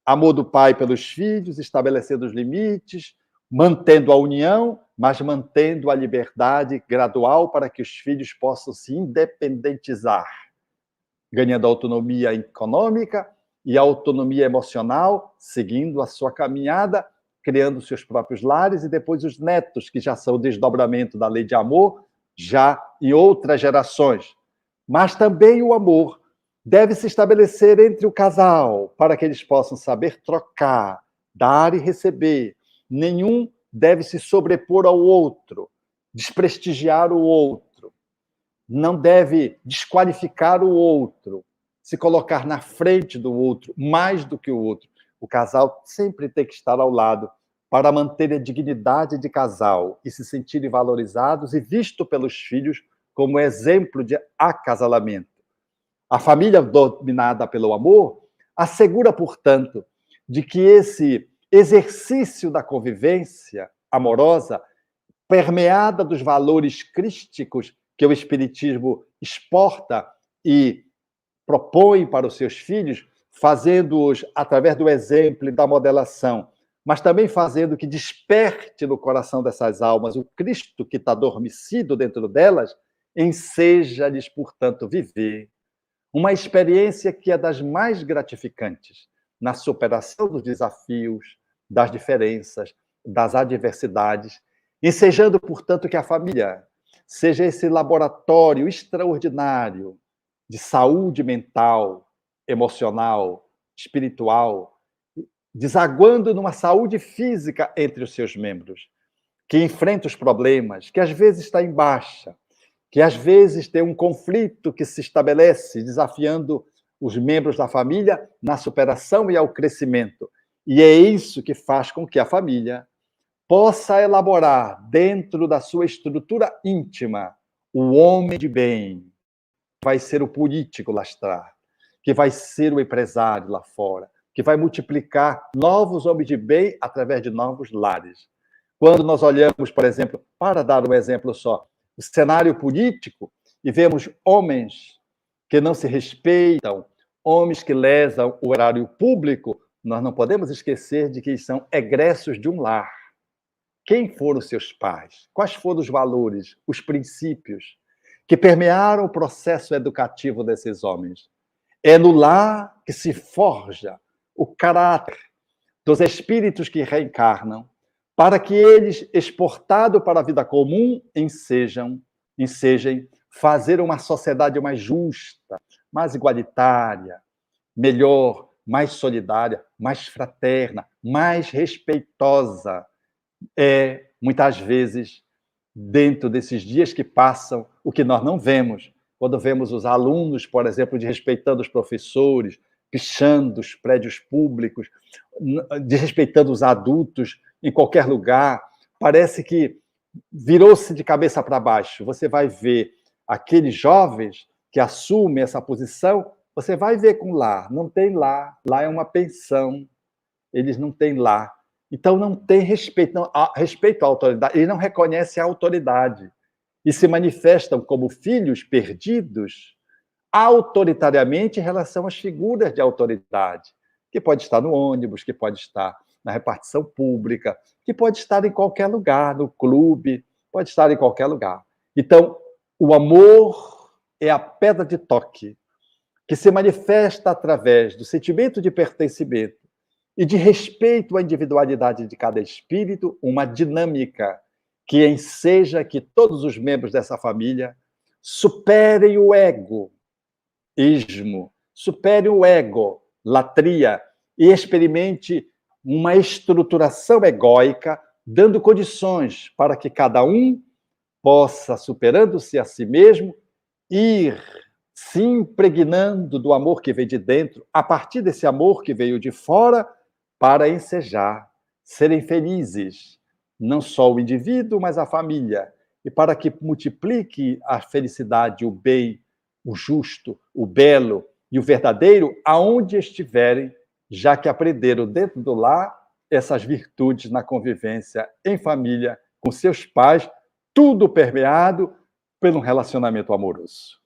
Amor do pai pelos filhos, estabelecendo os limites, mantendo a união, mas mantendo a liberdade gradual para que os filhos possam se independentizar. ganhando autonomia econômica e autonomia emocional, seguindo a sua caminhada, criando seus próprios lares, e depois os netos, que já são o desdobramento da lei de amor, já em outras gerações. Mas também o amor deve se estabelecer entre o casal, para que eles possam saber trocar, dar e receber. Nenhum deve se sobrepor ao outro, desprestigiar o outro. Não deve desqualificar o outro, se colocar na frente do outro, mais do que o outro. O casal sempre tem que estar ao lado para manter a dignidade de casal e se sentirem valorizados e visto pelos filhos como exemplo de acasalamento. A família dominada pelo amor assegura, portanto, de que esse exercício da convivência amorosa, permeada dos valores crísticos que o Espiritismo exporta e propõe para os seus filhos, fazendo-os através do exemplo e da modelação, mas também fazendo que desperte no coração dessas almas o Cristo que está adormecido dentro delas, enseja-lhes, portanto, viver uma experiência que é das mais gratificantes na superação dos desafios, das diferenças, das adversidades, ensejando, portanto, que a família seja esse laboratório extraordinário de saúde mental, emocional, espiritual, desaguando numa saúde física entre os seus membros, que enfrenta os problemas, que às vezes está em baixa, que às vezes tem um conflito que se estabelece, desafiando os membros da família na superação e ao crescimento. E é isso que faz com que a família possa elaborar, dentro da sua estrutura íntima, o homem de bem, que vai ser o político lastrar, que vai ser o empresário lá fora, que vai multiplicar novos homens de bem através de novos lares. Quando nós olhamos, por exemplo, para dar um exemplo só, o cenário político e vemos homens que não se respeitam, homens que lesam o horário público, nós não podemos esquecer de que são egressos de um lar. Quem foram seus pais? Quais foram os valores, os princípios que permearam o processo educativo desses homens? É no lar que se forja o caráter dos espíritos que reencarnam, para que eles, exportados para a vida comum, ensejem fazer uma sociedade mais justa, mais igualitária, melhor, mais solidária, mais fraterna, mais respeitosa. Muitas vezes, dentro desses dias que passam, o que nós não vemos, quando vemos os alunos, por exemplo, desrespeitando os professores, pichando os prédios públicos, desrespeitando os adultos em qualquer lugar, parece que virou-se de cabeça para baixo. Você vai ver aqueles jovens que assumem essa posição, você vai ver com lar. Não tem lar, lá é uma pensão, eles não têm lar. Então não tem respeito, não, respeito à autoridade, eles não reconhecem a autoridade e se manifestam como filhos perdidos autoritariamente em relação às figuras de autoridade, que pode estar no ônibus, que pode estar na repartição pública, que pode estar em qualquer lugar, no clube, pode estar em qualquer lugar. Então, o amor é a pedra de toque que se manifesta através do sentimento de pertencimento e de respeito à individualidade de cada espírito, uma dinâmica que enseja que todos os membros dessa família superem o egoísmo, superem o ego, latria, e experimente uma estruturação egóica, dando condições para que cada um possa, superando-se a si mesmo, ir se impregnando do amor que veio de dentro, a partir desse amor que veio de fora, para ensejar, serem felizes, não só o indivíduo, mas a família, e para que multiplique a felicidade, o bem, o justo, o belo e o verdadeiro, aonde estiverem, já que aprenderam dentro do lar essas virtudes na convivência em família, com seus pais, tudo permeado pelo relacionamento amoroso.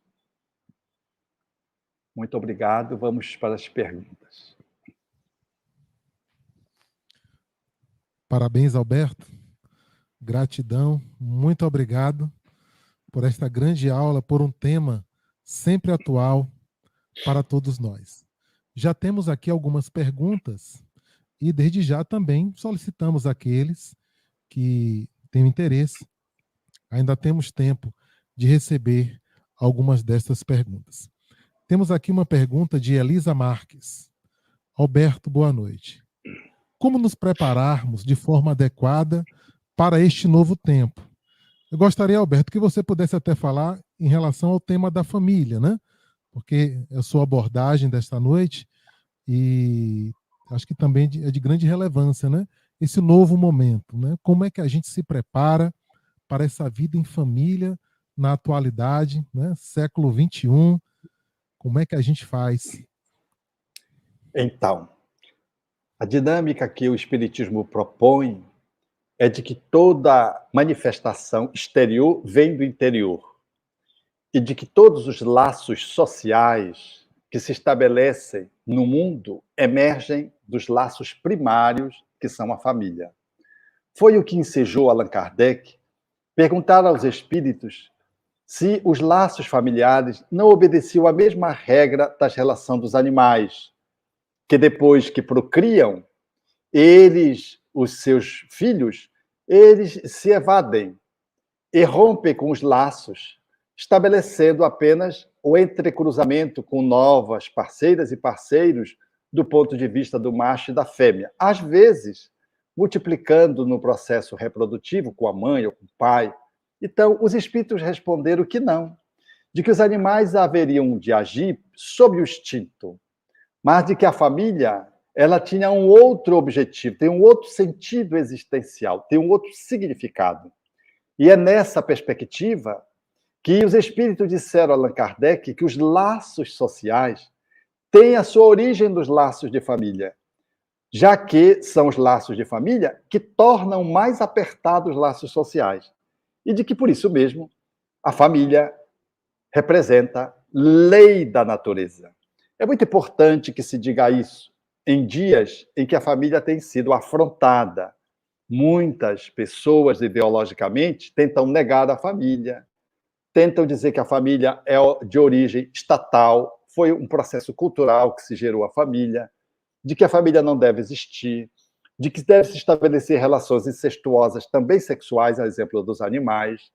Muito obrigado. Vamos para as perguntas. Parabéns, Alberto. Gratidão. Muito obrigado por esta grande aula, por um tema sempre atual, para todos nós. Já temos aqui algumas perguntas e desde já também solicitamos àqueles que têm interesse, ainda temos tempo de receber algumas destas perguntas. Temos aqui uma pergunta de Elisa Marques. Alberto, boa noite. Como nos prepararmos de forma adequada para este novo tempo? Eu gostaria, Alberto, que você pudesse até falar em relação ao tema da família, né? Porque é a sua abordagem desta noite e acho que também é de grande relevância, né? Esse novo momento, né? Como é que a gente se prepara para essa vida em família na atualidade, né? Século XXI, como é que a gente faz? Então, a dinâmica que o Espiritismo propõe é de que toda manifestação exterior vem do interior e de que todos os laços sociais que se estabelecem no mundo emergem dos laços primários, que são a família. Foi o que ensejou Allan Kardec perguntar aos espíritos se os laços familiares não obedeciam à mesma regra das relações dos animais, que depois que procriam, eles, os seus filhos, eles se evadem e rompem com os laços, estabelecendo apenas o entrecruzamento com novas parceiras e parceiros do ponto de vista do macho e da fêmea. Às vezes, multiplicando no processo reprodutivo com a mãe ou com o pai. Então, os espíritos responderam que não, de que os animais haveriam de agir sob o instinto, mas de que a família ela tinha um outro objetivo, tem um outro sentido existencial, tem um outro significado. E é nessa perspectiva que os espíritos disseram a Allan Kardec que os laços sociais têm a sua origem nos laços de família, já que são os laços de família que tornam mais apertados os laços sociais. E de que, por isso mesmo, a família representa lei da natureza. É muito importante que se diga isso em dias em que a família tem sido afrontada. Muitas pessoas, ideologicamente, tentam negar a família, tentam dizer que a família é de origem estatal, foi um processo cultural que se gerou a família, de que a família não deve existir, de que deve se estabelecer relações incestuosas, também sexuais, a exemplo dos animais.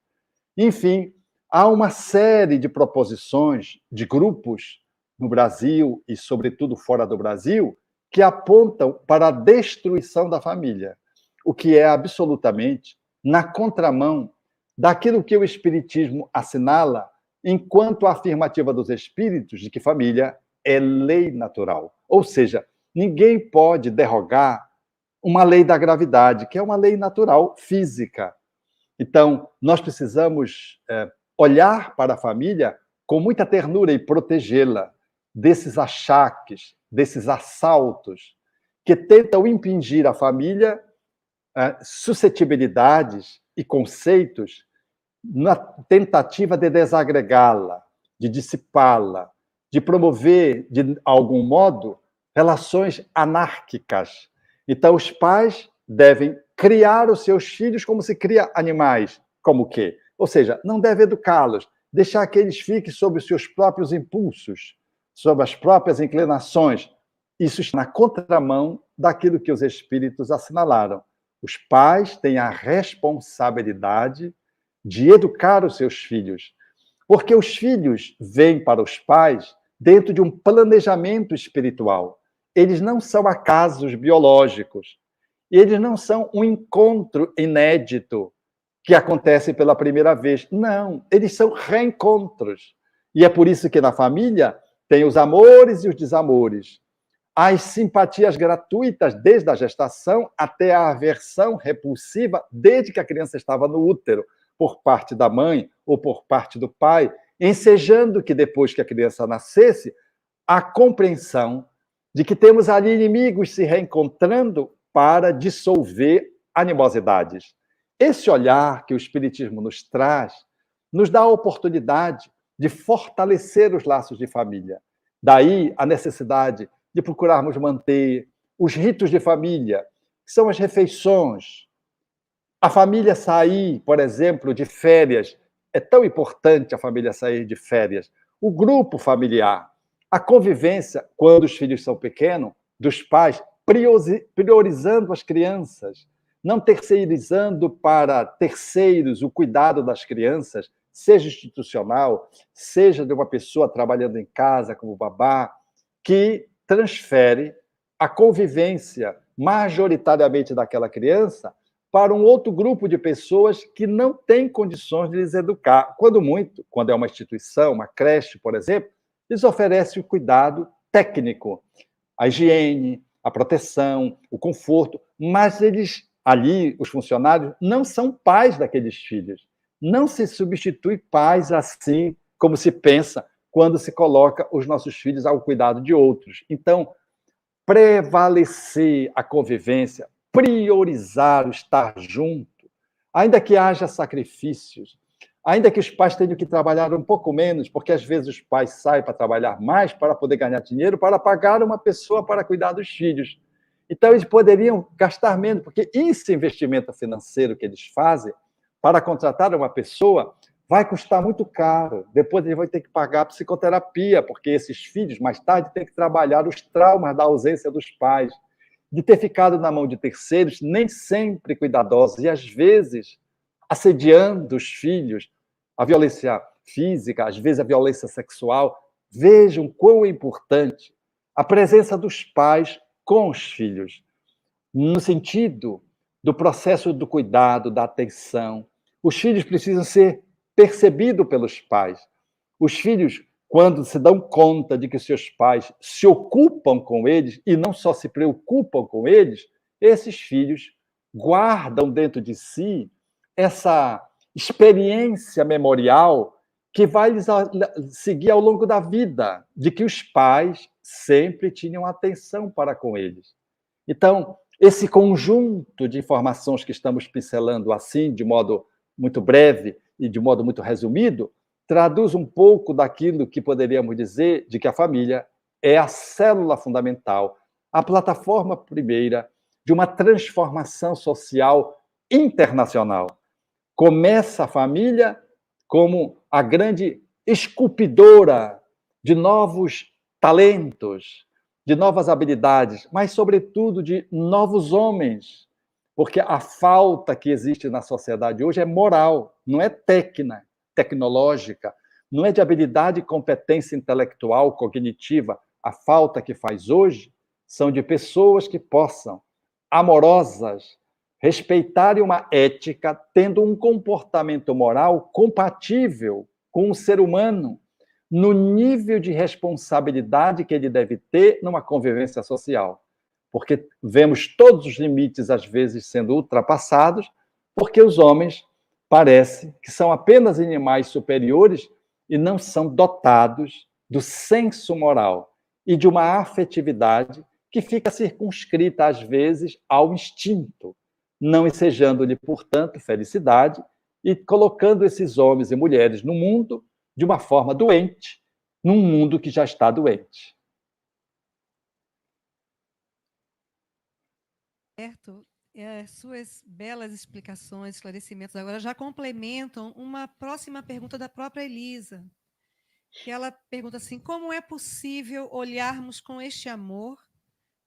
Enfim, há uma série de proposições de grupos no Brasil e, sobretudo, fora do Brasil, que apontam para a destruição da família, o que é absolutamente na contramão daquilo que o Espiritismo assinala enquanto a afirmativa dos espíritos de que família é lei natural. Ou seja, ninguém pode derrogar uma lei da gravidade, que é uma lei natural física. Então, nós precisamos olhar para a família com muita ternura e protegê-la desses achaques, desses assaltos que tentam impingir à família suscetibilidades e conceitos na tentativa de desagregá-la, de dissipá-la, de promover, de algum modo, relações anárquicas. Então, os pais devem criar os seus filhos como se cria animais. Como o quê? Ou seja, não deve educá-los, deixar que eles fiquem sob os seus próprios impulsos, sob as próprias inclinações. Isso está na contramão daquilo que os espíritos assinalaram. Os pais têm a responsabilidade de educar os seus filhos, porque os filhos vêm para os pais dentro de um planejamento espiritual. Eles não são acasos biológicos. Eles não são um encontro inédito que acontece pela primeira vez. Não, eles são reencontros. E é por isso que na família tem os amores e os desamores, as simpatias gratuitas desde a gestação até a aversão repulsiva desde que a criança estava no útero, por parte da mãe ou por parte do pai, ensejando que depois que a criança nascesse, a compreensão de que temos ali inimigos se reencontrando para dissolver animosidades. Esse olhar que o Espiritismo nos traz nos dá a oportunidade de fortalecer os laços de família. Daí a necessidade de procurarmos manter os ritos de família, que são as refeições. A família sair, por exemplo, de férias, é tão importante a família sair de férias. O grupo familiar, A convivência, quando os filhos são pequenos, dos pais, priorizando as crianças, não terceirizando para terceiros o cuidado das crianças, seja institucional, seja de uma pessoa trabalhando em casa como babá, que transfere a convivência majoritariamente daquela criança para um outro grupo de pessoas que não têm condições de lhes educar. Quando muito, quando é uma instituição, uma creche, por exemplo, eles oferecem o cuidado técnico, a higiene, a proteção, o conforto, mas eles, ali, os funcionários, não são pais daqueles filhos. Não se substitui pais assim como se pensa quando se coloca os nossos filhos ao cuidado de outros. Então, prevalecer a convivência, priorizar o estar junto, ainda que haja sacrifícios, ainda que os pais tenham que trabalhar um pouco menos, porque às vezes os pais saem para trabalhar mais para poder ganhar dinheiro, para pagar uma pessoa para cuidar dos filhos. Então, eles poderiam gastar menos, porque esse investimento financeiro que eles fazem para contratar uma pessoa vai custar muito caro. Depois eles vão ter que pagar a psicoterapia, porque esses filhos, mais tarde, têm que trabalhar os traumas da ausência dos pais, de ter ficado na mão de terceiros, nem sempre cuidadosos, e às vezes assediando os filhos, a violência física, às vezes a violência sexual. Vejam quão é importante a presença dos pais com os filhos, no sentido do processo do cuidado, da atenção. Os filhos precisam ser percebidos pelos pais. Os filhos, quando se dão conta de que seus pais se ocupam com eles e não só se preocupam com eles, esses filhos guardam dentro de si essa experiência memorial que vai lhes seguir ao longo da vida, de que os pais sempre tinham atenção para com eles. Então, esse conjunto de informações que estamos pincelando assim, de modo muito breve e de modo muito resumido, traduz um pouco daquilo que poderíamos dizer de que a família é a célula fundamental, a plataforma primeira de uma transformação social internacional. Começa a família como a grande esculpidora de novos talentos, de novas habilidades, mas, sobretudo, de novos homens, porque a falta que existe na sociedade hoje é moral, não é tecnológica, não é de habilidade e competência intelectual, cognitiva. A falta que faz hoje são de pessoas que possam, amorosas, respeitarem uma ética, tendo um comportamento moral compatível com o ser humano, no nível de responsabilidade que ele deve ter numa convivência social. Porque vemos todos os limites, às vezes, sendo ultrapassados, porque os homens parece que são apenas animais superiores e não são dotados do senso moral e de uma afetividade que fica circunscrita, às vezes, ao instinto, não ensejando-lhe, portanto, felicidade e colocando esses homens e mulheres no mundo de uma forma doente, num mundo que já está doente. Certo. Suas belas explicações, esclarecimentos agora já complementam uma próxima pergunta da própria Elisa, que ela pergunta assim: como é possível olharmos com este amor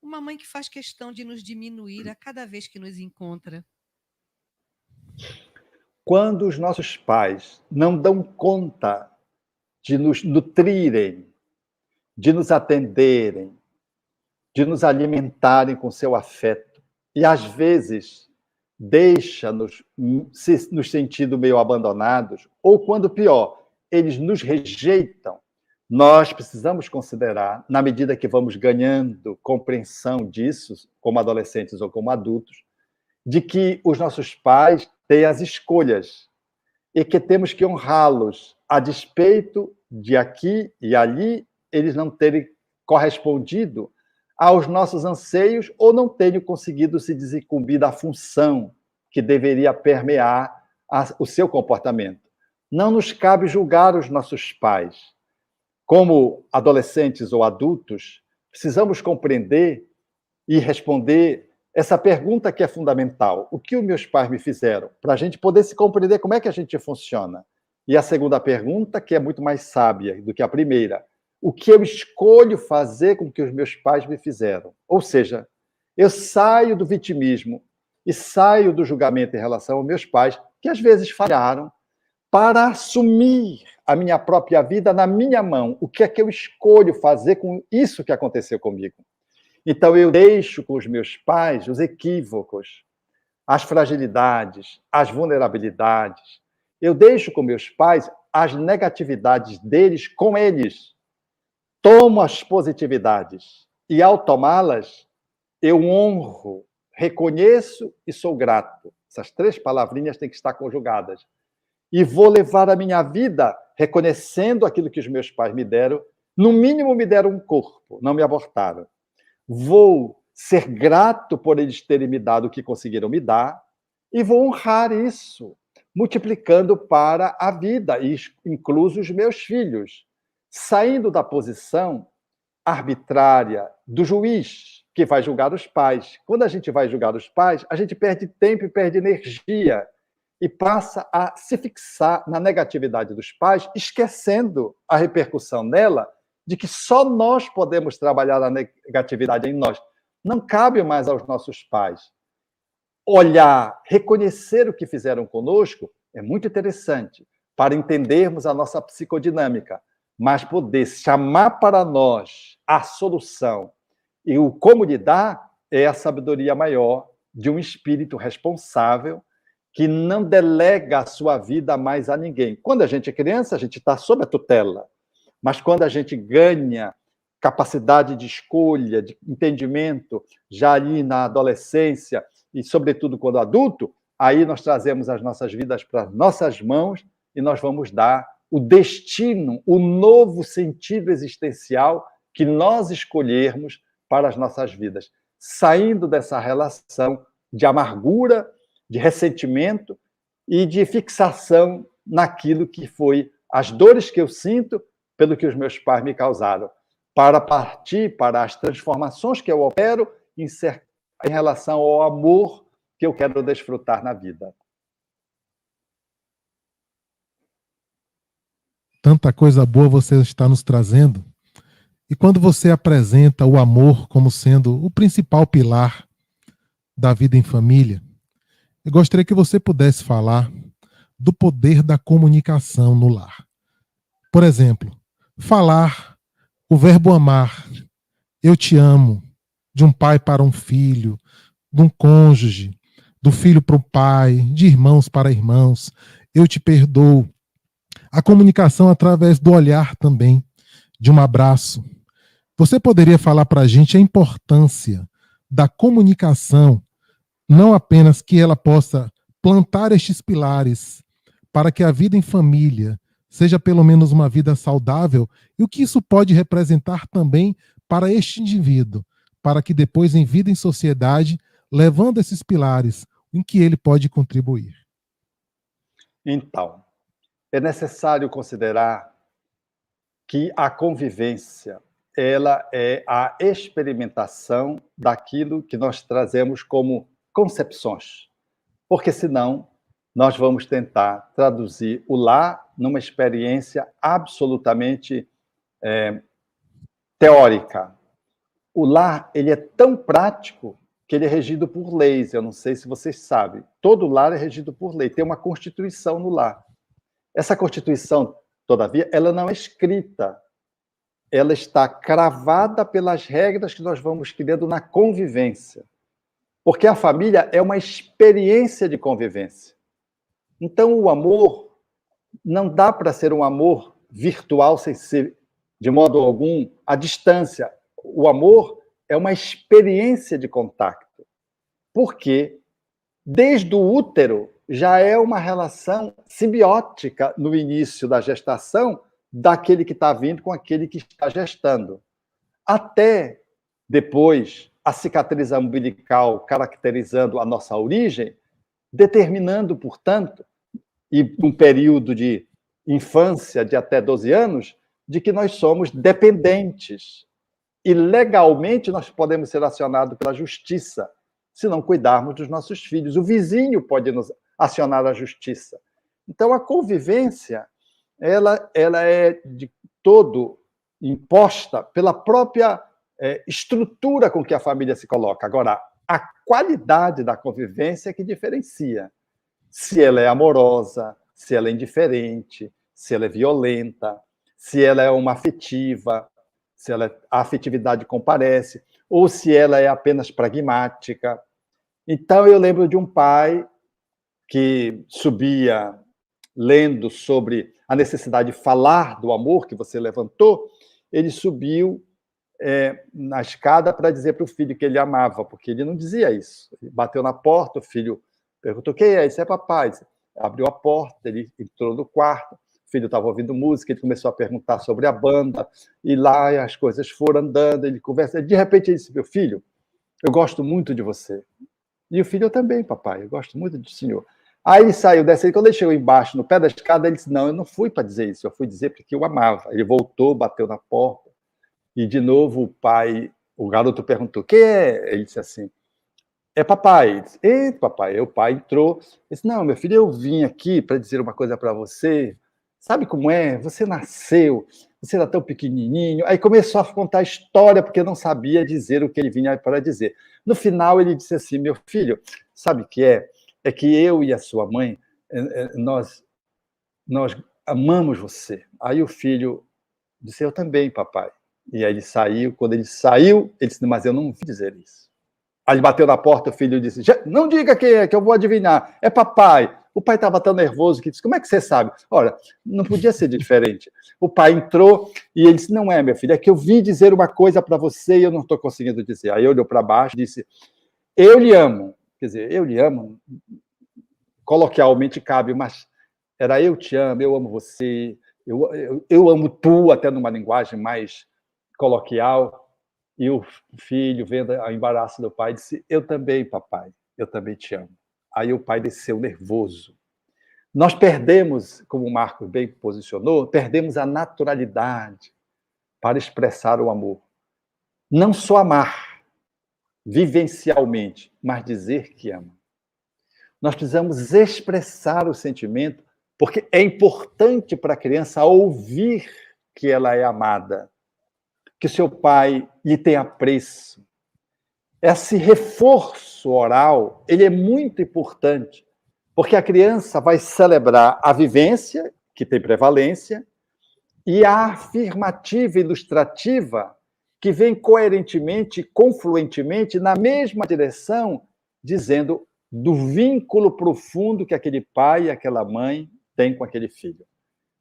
uma mãe que faz questão de nos diminuir a cada vez que nos encontra? Quando os nossos pais não dão conta de nos nutrirem, de nos atenderem, de nos alimentarem com seu afeto, e às vezes deixa-nos nos sentindo meio abandonados, ou quando pior, eles nos rejeitam, nós precisamos considerar, na medida que vamos ganhando compreensão disso, como adolescentes ou como adultos, de que os nossos pais têm as escolhas e que temos que honrá-los, a despeito de aqui e ali eles não terem correspondido aos nossos anseios ou não terem conseguido se desincumbir da função que deveria permear o seu comportamento. Não nos cabe julgar os nossos pais. Como adolescentes ou adultos, precisamos compreender e responder essa pergunta que é fundamental. O que os meus pais me fizeram? Para a gente poder se compreender como é que a gente funciona. E a segunda pergunta, que é muito mais sábia do que a primeira. o que eu escolho fazer com o que os meus pais me fizeram. Ou seja, eu saio do vitimismo e saio do julgamento em relação aos meus pais, que às vezes falharam, para assumir a minha própria vida na minha mão. O que é que eu escolho fazer com isso que aconteceu comigo? Então, eu deixo com os meus pais os equívocos, as fragilidades, as vulnerabilidades. Eu deixo com meus pais as negatividades deles com eles. Tomo as positividades e, ao tomá-las, eu honro, reconheço e sou grato. Essas 3 palavrinhas têm que estar conjugadas. E vou levar a minha vida reconhecendo aquilo que os meus pais me deram. No mínimo, me deram um corpo, não me abortaram. Vou ser grato por eles terem me dado o que conseguiram me dar e vou honrar isso, multiplicando para a vida, incluso os meus filhos, saindo da posição arbitrária do juiz que vai julgar os pais. Quando a gente vai julgar os pais, a gente perde tempo e perde energia e passa a se fixar na negatividade dos pais, esquecendo a repercussão nela de que só nós podemos trabalhar a negatividade em nós. Não cabe mais aos nossos pais. Olhar, reconhecer o que fizeram conosco é muito interessante para entendermos a nossa psicodinâmica, mas poder chamar para nós a solução e o como lidar é a sabedoria maior de um espírito responsável que não delega a sua vida mais a ninguém. Quando a gente é criança, a gente está sob a tutela, mas quando a gente ganha capacidade de escolha, de entendimento, já ali na adolescência e, sobretudo, quando adulto, aí nós trazemos as nossas vidas para as nossas mãos e nós vamos dar o destino, o novo sentido existencial que nós escolhermos para as nossas vidas, saindo dessa relação de amargura, de ressentimento e de fixação naquilo que foi as dores que eu sinto pelo que os meus pais me causaram, para partir para as transformações que eu opero em relação ao amor que eu quero desfrutar na vida. Tanta coisa boa você está nos trazendo. E quando você apresenta o amor como sendo o principal pilar da vida em família, eu gostaria que você pudesse falar do poder da comunicação no lar. Por exemplo, falar o verbo amar, eu te amo, de um pai para um filho, de um cônjuge, do filho para o pai, de irmãos para irmãos, eu te perdoo. A comunicação através do olhar também, de um abraço. Você poderia falar para a gente a importância da comunicação, não apenas que ela possa plantar estes pilares para que a vida em família seja pelo menos uma vida saudável, e o que isso pode representar também para este indivíduo, para que depois em vida em sociedade, levando esses pilares, em que ele pode contribuir. Então, é necessário considerar que a convivência, ela é a experimentação daquilo que nós trazemos como concepções, porque senão nós vamos tentar traduzir o lar numa experiência absolutamente teórica. O lar, ele é tão prático que ele é regido por leis. Eu não sei se vocês sabem. Todo lar é regido por lei. Tem uma constituição no lar. Essa constituição, todavia, ela não é escrita. Ela está cravada pelas regras que nós vamos criando na convivência. Porque a família é uma experiência de convivência. Então, o amor não dá para ser um amor virtual sem ser, de modo algum, à distância. O amor é uma experiência de contato. Porque, desde o útero, já é uma relação simbiótica no início da gestação daquele que está vindo com aquele que está gestando. Até depois, a cicatriz umbilical caracterizando a nossa origem, determinando, portanto, e um período de infância de até 12 anos, de que nós somos dependentes. E legalmente nós podemos ser acionados pela justiça, se não cuidarmos dos nossos filhos. O vizinho pode nos acionar a justiça. Então, a convivência, ela é de todo imposta pela própria estrutura com que a família se coloca. Agora, a qualidade da convivência é que diferencia. Se ela é amorosa, se ela é indiferente, se ela é violenta, se ela é uma afetiva, se a afetividade comparece, ou se ela é apenas pragmática. Então, eu lembro de um pai que subia lendo sobre a necessidade de falar do amor que você levantou, ele subiu na escada para dizer para o filho que ele amava, porque ele não dizia isso. Ele bateu na porta, o filho perguntou: quem é? Isso é papai. Abriu a porta, ele entrou no quarto, o filho estava ouvindo música, ele começou a perguntar sobre a banda, e lá as coisas foram andando, ele conversa. De repente ele disse: meu filho, eu gosto muito de você. E o filho: eu também, papai, eu gosto muito do senhor. Aí ele saiu dessa, e quando ele chegou embaixo, no pé da escada, ele disse: não, eu não fui para dizer isso, eu fui dizer porque eu amava. Ele voltou, bateu na porta, e de novo o garoto perguntou: quem é? Ele disse assim: é papai. Ele disse: eita, papai. Aí o pai entrou, ele disse: não, meu filho, eu vim aqui para dizer uma coisa para você. Sabe como é? Você nasceu, você era tão pequenininho. Aí começou a contar a história, porque não sabia dizer o que ele vinha para dizer. No final, ele disse assim: meu filho, sabe o que é? É que eu e a sua mãe, nós amamos você. Aí o filho disse: eu também, papai. E aí ele saiu. Quando ele saiu, ele disse: mas eu não vim dizer isso. Aí ele bateu na porta, o filho disse: não diga quem é, que eu vou adivinhar. É papai. O pai estava tão nervoso que disse: como é que você sabe? Ora, não podia ser diferente. O pai entrou e ele disse: não é, meu filho, é que eu vim dizer uma coisa para você e eu não estou conseguindo dizer. Aí olhou para baixo e disse: eu lhe amo. Quer dizer, eu lhe amo, coloquialmente cabe, mas era eu te amo, eu amo você, eu amo tu, até numa linguagem mais coloquial. E o filho, vendo o embaraço do pai, disse: eu também, papai, eu também te amo. Aí o pai desceu nervoso. Nós perdemos, como o Marcos bem posicionou, perdemos a naturalidade para expressar o amor. Não só amar vivencialmente, mas dizer que ama. Nós precisamos expressar o sentimento, porque é importante para a criança ouvir que ela é amada, que seu pai lhe tem apreço. Esse reforço oral, ele é muito importante, porque a criança vai celebrar a vivência, que tem prevalência, e a afirmativa ilustrativa, que vem coerentemente, confluentemente, na mesma direção, dizendo do vínculo profundo que aquele pai e aquela mãe têm com aquele filho.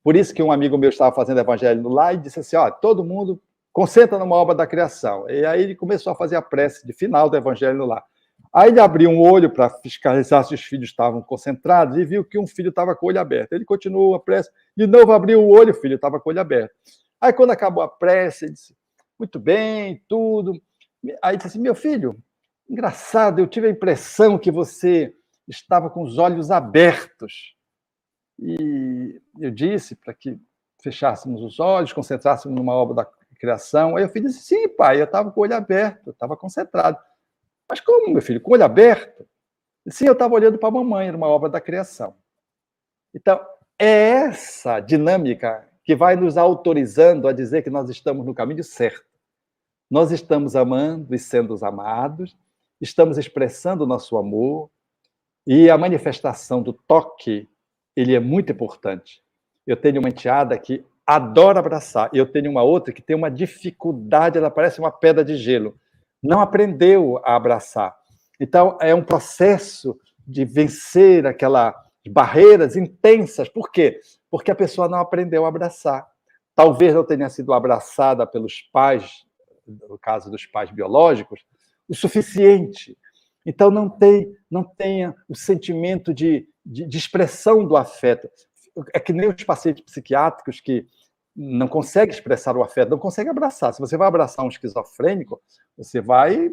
Por isso que um amigo meu estava fazendo evangelho lá e disse assim: ó, todo mundo concentra numa obra da criação. E aí ele começou a fazer a prece de final do evangelho lá. Aí ele abriu um olho para fiscalizar se os filhos estavam concentrados e viu que um filho estava com o olho aberto. Ele continuou a prece, de novo abriu o olho, o filho estava com o olho aberto. Aí quando acabou a prece, ele disse: muito bem, tudo. Aí disse assim: meu filho, engraçado, eu tive a impressão que você estava com os olhos abertos. E eu disse para que fechássemos os olhos, concentrássemos numa obra da criação. Aí o filho disse: sim, pai, eu estava com o olho aberto, eu estava concentrado. Mas como, meu filho, com o olho aberto? Sim, eu estava olhando para a mamãe, numa obra da criação. Então, é essa dinâmica que vai nos autorizando a dizer que nós estamos no caminho certo. Nós estamos amando e sendo amados, estamos expressando o nosso amor, e a manifestação do toque, ele é muito importante. Eu tenho uma enteada que adora abraçar, e eu tenho uma outra que tem uma dificuldade, ela parece uma pedra de gelo. Não aprendeu a abraçar. Então, é um processo de vencer aquelas barreiras intensas. Por quê? Porque a pessoa não aprendeu a abraçar. Talvez não tenha sido abraçada pelos pais, no caso dos pais biológicos, o suficiente. Então, não tenha o sentimento de expressão do afeto. É que nem os pacientes psiquiátricos que não conseguem expressar o afeto, não conseguem abraçar. Se você vai abraçar um esquizofrênico, você vai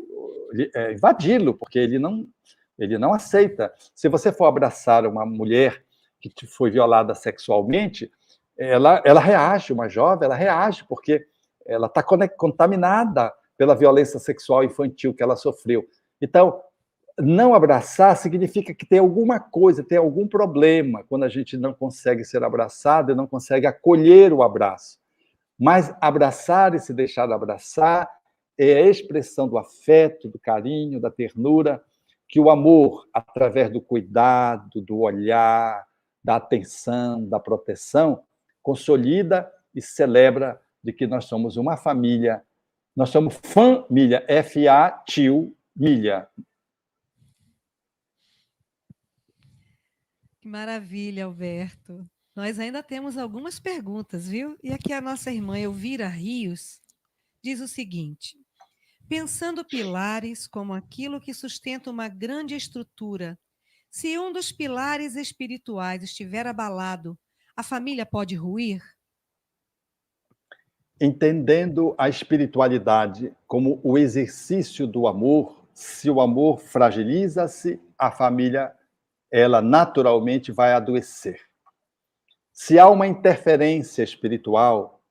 invadi-lo, porque ele não aceita. Se você for abraçar uma mulher que foi violada sexualmente, ela reage, uma jovem, ela reage, porque ela está contaminada pela violência sexual infantil que ela sofreu. Então, não abraçar significa que tem alguma coisa, tem algum problema, quando a gente não consegue ser abraçado e não consegue acolher o abraço. Mas abraçar e se deixar abraçar é a expressão do afeto, do carinho, da ternura, que o amor, através do cuidado, do olhar, da atenção, da proteção, consolida e celebra de que nós somos uma família. Nós somos família, F-A, tio, milha. Que maravilha, Alberto. Nós ainda temos algumas perguntas, viu? E aqui a nossa irmã Elvira Rios diz o seguinte: pensando pilares como aquilo que sustenta uma grande estrutura, se um dos pilares espirituais estiver abalado, a família pode ruir? Entendendo a espiritualidade como o exercício do amor, se o amor fragiliza-se, a família, ela naturalmente vai adoecer. Se há uma interferência espiritual,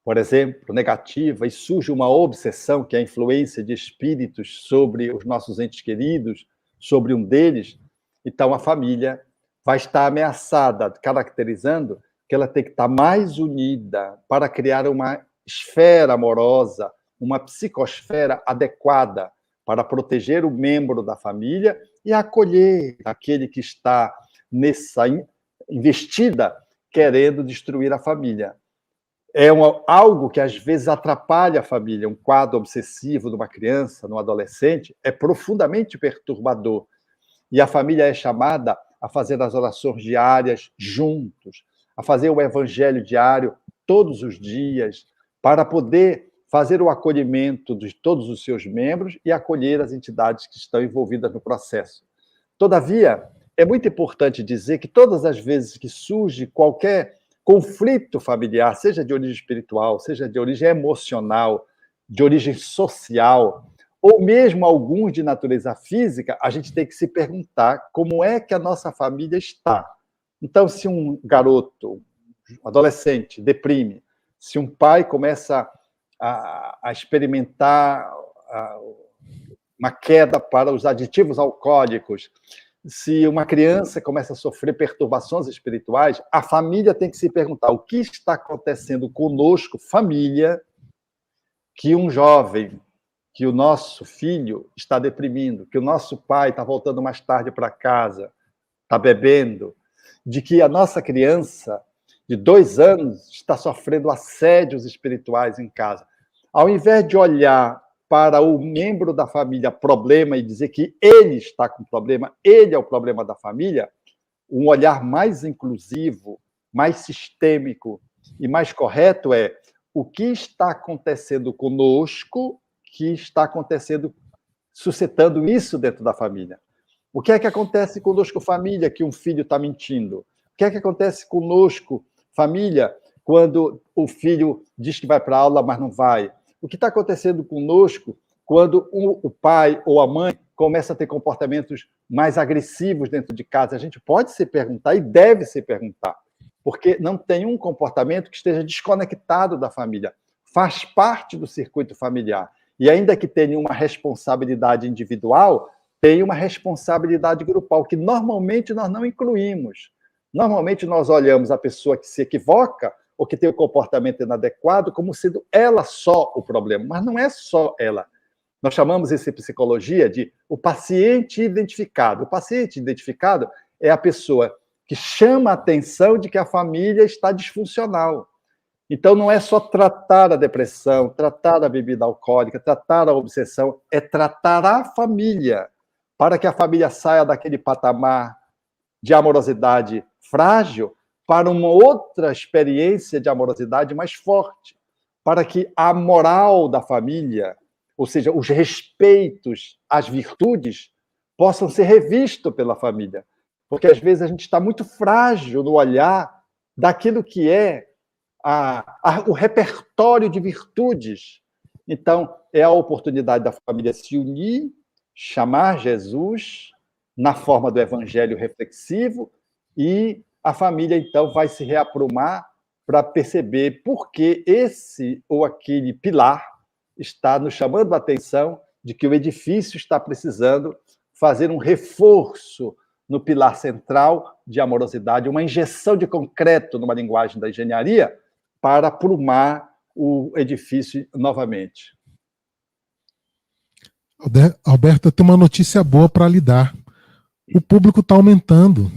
por exemplo, negativa, e surge uma obsessão, que é a influência de espíritos sobre os nossos entes queridos, sobre um deles, então a família vai estar ameaçada, caracterizando que ela tem que estar mais unida para criar uma esfera amorosa, uma psicosfera adequada para proteger o membro da família e acolher aquele que está nessa investida querendo destruir a família. É algo que às vezes atrapalha a família. Um quadro obsessivo de uma criança, de um adolescente, é profundamente perturbador. E a família é chamada a fazer as orações diárias juntos, a fazer o evangelho diário todos os dias, para poder fazer o acolhimento de todos os seus membros e acolher as entidades que estão envolvidas no processo. Todavia, é muito importante dizer que todas as vezes que surge qualquer conflito familiar, seja de origem espiritual, seja de origem emocional, de origem social, ou mesmo alguns de natureza física, a gente tem que se perguntar como é que a nossa família está. Então, se um garoto, um adolescente, deprime, se um pai começa a experimentar uma queda para os aditivos alcoólicos, se uma criança começa a sofrer perturbações espirituais, a família tem que se perguntar o que está acontecendo conosco, família, que um jovem, que o nosso filho está deprimindo, que o nosso pai está voltando mais tarde para casa, está bebendo, de que a nossa criança de 2 anos está sofrendo assédios espirituais em casa. Ao invés de olhar para o membro da família problema e dizer que ele está com problema, ele é o problema da família, um olhar mais inclusivo, mais sistêmico e mais correto é o que está acontecendo conosco, que está acontecendo, suscitando isso dentro da família. O que é que acontece conosco, família, que um filho está mentindo? O que é que acontece conosco, família, quando o filho diz que vai para a aula, mas não vai? O que está acontecendo conosco quando o pai ou a mãe começa a ter comportamentos mais agressivos dentro de casa? A gente pode se perguntar e deve se perguntar, porque não tem um comportamento que esteja desconectado da família. Faz parte do circuito familiar. E ainda que tenha uma responsabilidade individual, tem uma responsabilidade grupal, que normalmente nós não incluímos. Normalmente nós olhamos a pessoa que se equivoca ou que tem o comportamento inadequado como sendo ela só o problema, mas não é só ela. Nós chamamos isso em psicologia de o paciente identificado. O paciente identificado é a pessoa que chama a atenção de que a família está disfuncional. Então, não é só tratar a depressão, tratar a bebida alcoólica, tratar a obsessão, é tratar a família, para que a família saia daquele patamar de amorosidade frágil para uma outra experiência de amorosidade mais forte, para que a moral da família, ou seja, os respeitos às virtudes, possam ser revistos pela família. Porque, às vezes, a gente está muito frágil no olhar daquilo que é o repertório de virtudes. Então, é a oportunidade da família se unir, chamar Jesus na forma do evangelho reflexivo e a família, então, vai se reaprumar para perceber por que esse ou aquele pilar está nos chamando a atenção de que o edifício está precisando fazer um reforço no pilar central de amorosidade, uma injeção de concreto numa linguagem da engenharia para aprumar o edifício novamente. Alberto, tem uma notícia boa para lhe dar. O público está aumentando.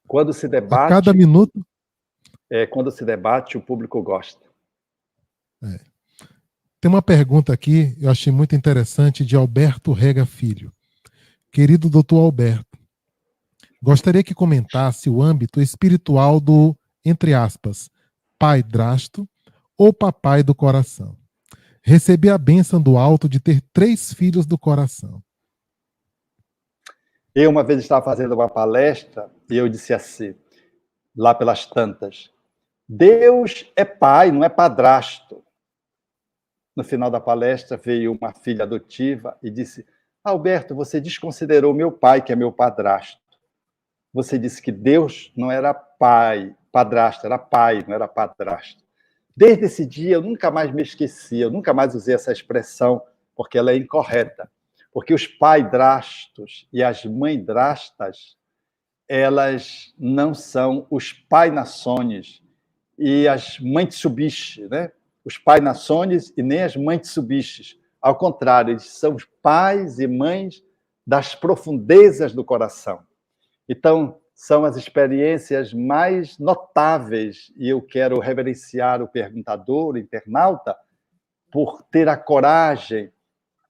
Quando se debate, a cada minuto. Quando se debate, o público gosta. Tem uma pergunta aqui, eu achei muito interessante, de Alberto Rega Filho. Querido doutor Alberto, gostaria que comentasse o âmbito espiritual do, entre aspas, pai drasto ou papai do coração. Recebi a bênção do alto de ter 3 filhos do coração. Eu uma vez estava fazendo uma palestra e eu disse assim, lá pelas tantas, Deus é pai, não é padrasto. No final da palestra veio uma filha adotiva e disse, Alberto, você desconsiderou meu pai, que é meu padrasto. Você disse que Deus não era pai, padrasto, era pai, não era padrasto. Desde esse dia, eu nunca mais me esqueci, eu nunca mais usei essa expressão, porque ela é incorreta. Porque os pai-drastos e as mãe-drastas, elas não são os pai-nações e as mãe-tsubishi, né? Os pai-nações e nem as mãe-tsubishi. Ao contrário, eles são os pais e mães das profundezas do coração. Então, são as experiências mais notáveis, e eu quero reverenciar o perguntador, o internauta, por ter a coragem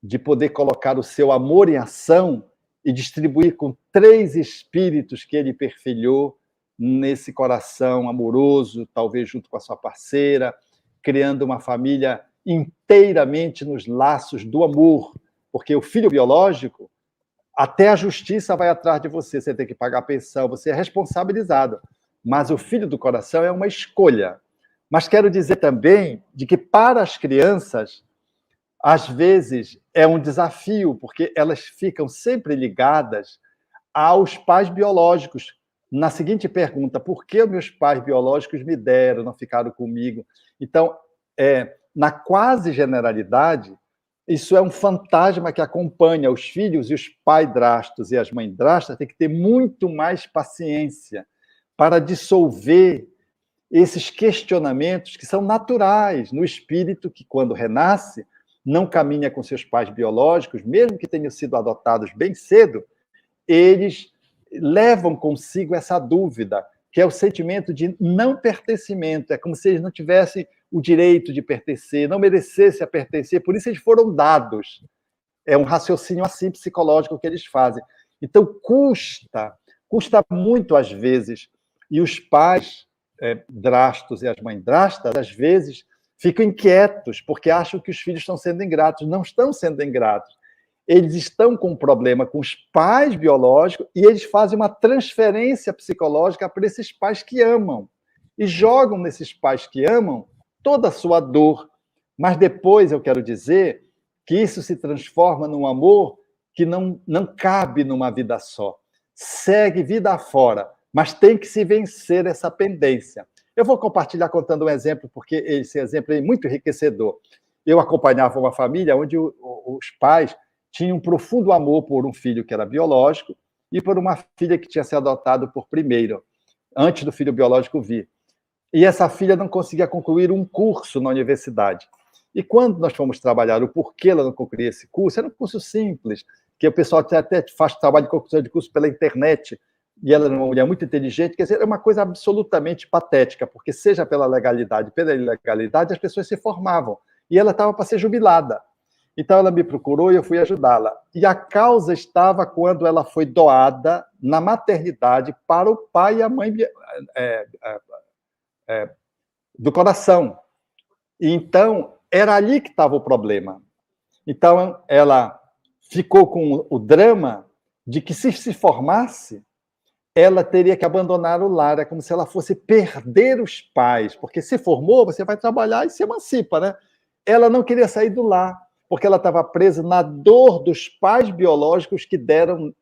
de poder colocar o seu amor em ação e distribuir com 3 espíritos que ele perfilhou nesse coração amoroso, talvez junto com a sua parceira, criando uma família inteiramente nos laços do amor, porque o filho biológico, até a justiça vai atrás de você, você tem que pagar a pensão, você é responsabilizado. Mas o filho do coração é uma escolha. Mas quero dizer também de que para as crianças, às vezes é um desafio, porque elas ficam sempre ligadas aos pais biológicos. Na seguinte pergunta, por que meus pais biológicos me deram, não ficaram comigo? Então, na quase generalidade, isso é um fantasma que acompanha os filhos e os pai-drastos e as mãe-drastas, tem que ter muito mais paciência para dissolver esses questionamentos que são naturais no espírito que, quando renasce, não caminha com seus pais biológicos, mesmo que tenham sido adotados bem cedo, eles levam consigo essa dúvida, que é o sentimento de não pertencimento, é como se eles não tivessem o direito de pertencer, não merecessem a pertencer, por isso eles foram dados. É um raciocínio assim psicológico que eles fazem. Então, custa muito às vezes, e os pais drastos e as mães drastas, às vezes, ficam inquietos, porque acham que os filhos estão sendo ingratos. Não estão sendo ingratos. Eles estão com um problema com os pais biológicos e eles fazem uma transferência psicológica para esses pais que amam. E jogam nesses pais que amam toda a sua dor. Mas depois eu quero dizer que isso se transforma num amor que não cabe numa vida só. Segue vida afora, mas tem que se vencer essa pendência. Eu vou compartilhar contando um exemplo, porque esse exemplo é muito enriquecedor. Eu acompanhava uma família onde os pais tinham um profundo amor por um filho que era biológico e por uma filha que tinha sido adotada por primeiro, antes do filho biológico vir. E essa filha não conseguia concluir um curso na universidade. E quando nós fomos trabalhar o porquê ela não concluía esse curso, era um curso simples, que o pessoal até faz trabalho de conclusão de curso pela internet, e ela era uma mulher muito inteligente, quer dizer, é uma coisa absolutamente patética, porque seja pela legalidade, pela ilegalidade, as pessoas se formavam, e ela estava para ser jubilada. Então ela me procurou e eu fui ajudá-la. E a causa estava quando ela foi doada na maternidade para o pai e a mãe do coração. E então, era ali que estava o problema. Então, ela ficou com o drama de que, se formasse, ela teria que abandonar o lar. É como se ela fosse perder os pais, porque se formou, você vai trabalhar e se emancipa, né? Ela não queria sair do lar, porque ela estava presa na dor dos pais biológicos que deram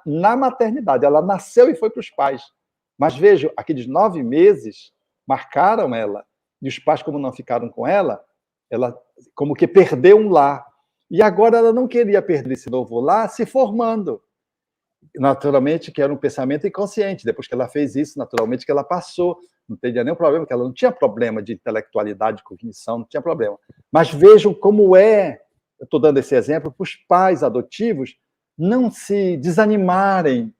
na maternidade. Ela nasceu e foi para os pais. Mas vejam, aqueles 9 meses marcaram ela. E os pais, como não ficaram com ela como que perdeu um lar. E agora ela não queria perder esse novo lar se formando. naturalmente que era um pensamento inconsciente. Depois que ela fez isso, naturalmente que ela passou, não teria nenhum problema, porque ela não tinha problema de intelectualidade, de cognição, não tinha problema. Mas vejam como é, eu estou dando esse exemplo, para os pais adotivos não se desanimarem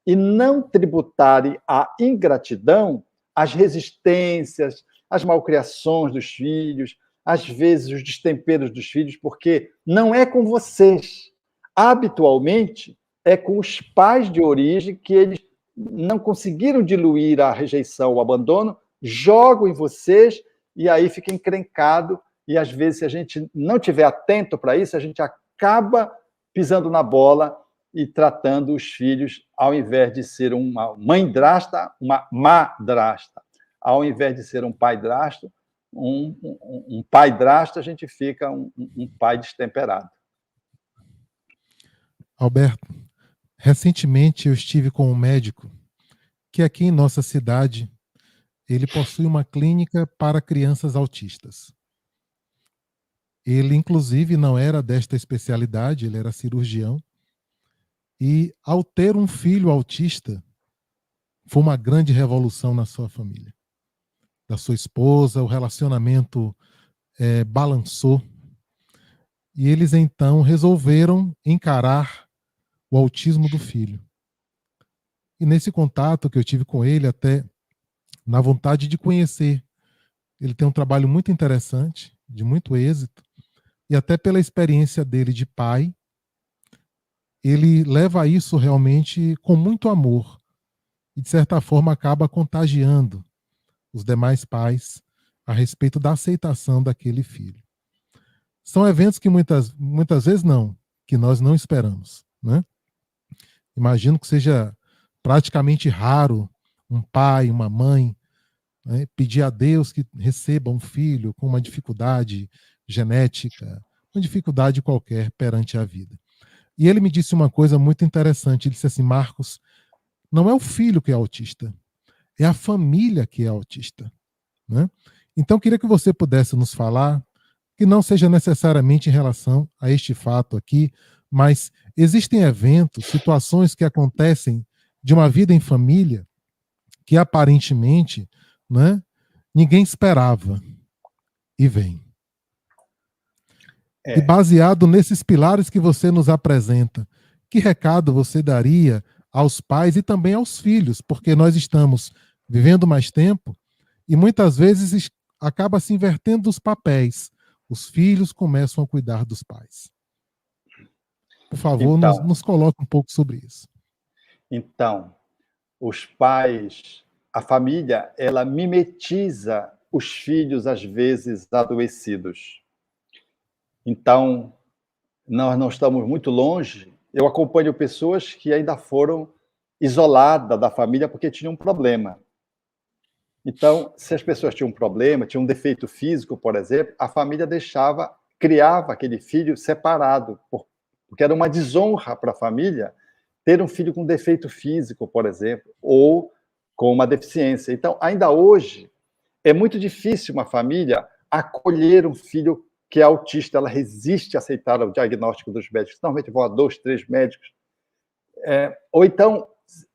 e não tributarem à ingratidão as resistências, as malcriações dos filhos, às vezes os destemperos dos filhos, porque não é com vocês. Habitualmente, é com os pais de origem que eles não conseguiram diluir a rejeição, o abandono, jogam em vocês e aí fica encrencado. E às vezes, se a gente não estiver atento para isso, a gente acaba pisando na bola e tratando os filhos, ao invés de ser uma mãe drasta, uma madrasta. Ao invés de ser um pai drasto, um pai drasto, a gente fica um pai destemperado. Alberto, recentemente eu estive com um médico que aqui em nossa cidade ele possui uma clínica para crianças autistas. Ele, inclusive, não era desta especialidade, ele era cirurgião. E, ao ter um filho autista, foi uma grande revolução na sua família. Da sua esposa, o relacionamento balançou. E eles, então, resolveram encarar o autismo do filho. E nesse contato que eu tive com ele, até na vontade de conhecer, ele tem um trabalho muito interessante, de muito êxito, e até pela experiência dele de pai, ele leva isso realmente com muito amor e, de certa forma, acaba contagiando os demais pais a respeito da aceitação daquele filho. São eventos que muitas vezes não, que nós não esperamos, né? Imagino que seja praticamente raro um pai, uma mãe, né, pedir a Deus que receba um filho com uma dificuldade genética, uma dificuldade qualquer perante a vida. E ele me disse uma coisa muito interessante. Ele disse assim: Marcos, não é o filho que é autista, é a família que é autista, né? Então, eu queria que você pudesse nos falar, que não seja necessariamente em relação a este fato aqui, mas existem eventos, situações que acontecem de uma vida em família que aparentemente, né, ninguém esperava e vem. E baseado nesses pilares que você nos apresenta, que recado você daria aos pais e também aos filhos? Porque nós estamos vivendo mais tempo e muitas vezes acaba se invertendo os papéis. Os filhos começam a cuidar dos pais. Por favor, Então, nos coloque um pouco sobre isso. Então, os pais, a família, ela mimetiza os filhos, às vezes, adoecidos. Então, nós não estamos muito longe. Eu acompanho pessoas que ainda foram isoladas da família porque tinham um problema. Então, se as pessoas tinham um problema, tinham um defeito físico, por exemplo, a família criava aquele filho separado, porque era uma desonra para a família ter um filho com defeito físico, por exemplo, ou com uma deficiência. Então, ainda hoje, é muito difícil uma família acolher um filho que é autista, ela resiste a aceitar o diagnóstico dos médicos. Normalmente vão a 2, 3 médicos. Ou então,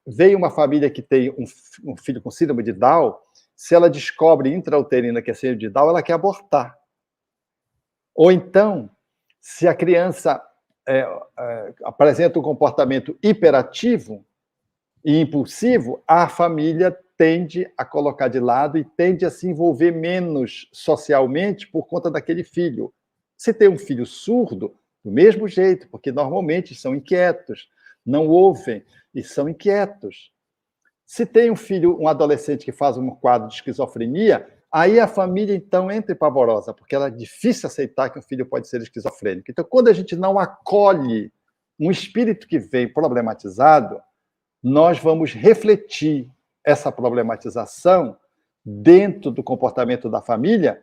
veio uma família que tem um filho com síndrome de Down, se ela descobre intrauterina que é síndrome de Down, ela quer abortar. Ou então, se a criança apresenta um comportamento hiperativo e impulsivo, a família tende a colocar de lado e tende a se envolver menos socialmente por conta daquele filho. Se tem um filho surdo, do mesmo jeito, porque normalmente são inquietos, não ouvem e são inquietos. Se tem um filho, um adolescente que faz um quadro de esquizofrenia, aí a família, então, entra em pavorosa, porque ela é difícil aceitar que um filho pode ser esquizofrênico. Então, quando a gente não acolhe um espírito que vem problematizado, nós vamos refletir essa problematização dentro do comportamento da família,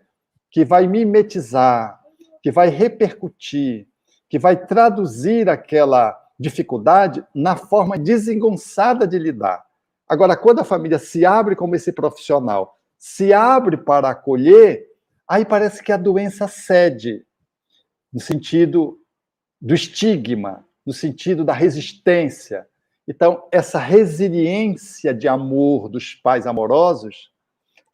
que vai mimetizar, que vai repercutir, que vai traduzir aquela dificuldade na forma desengonçada de lidar. Agora, quando a família se abre como esse profissional, se abre para acolher, aí parece que a doença cede, no sentido do estigma, no sentido da resistência. Então, essa resiliência de amor dos pais amorosos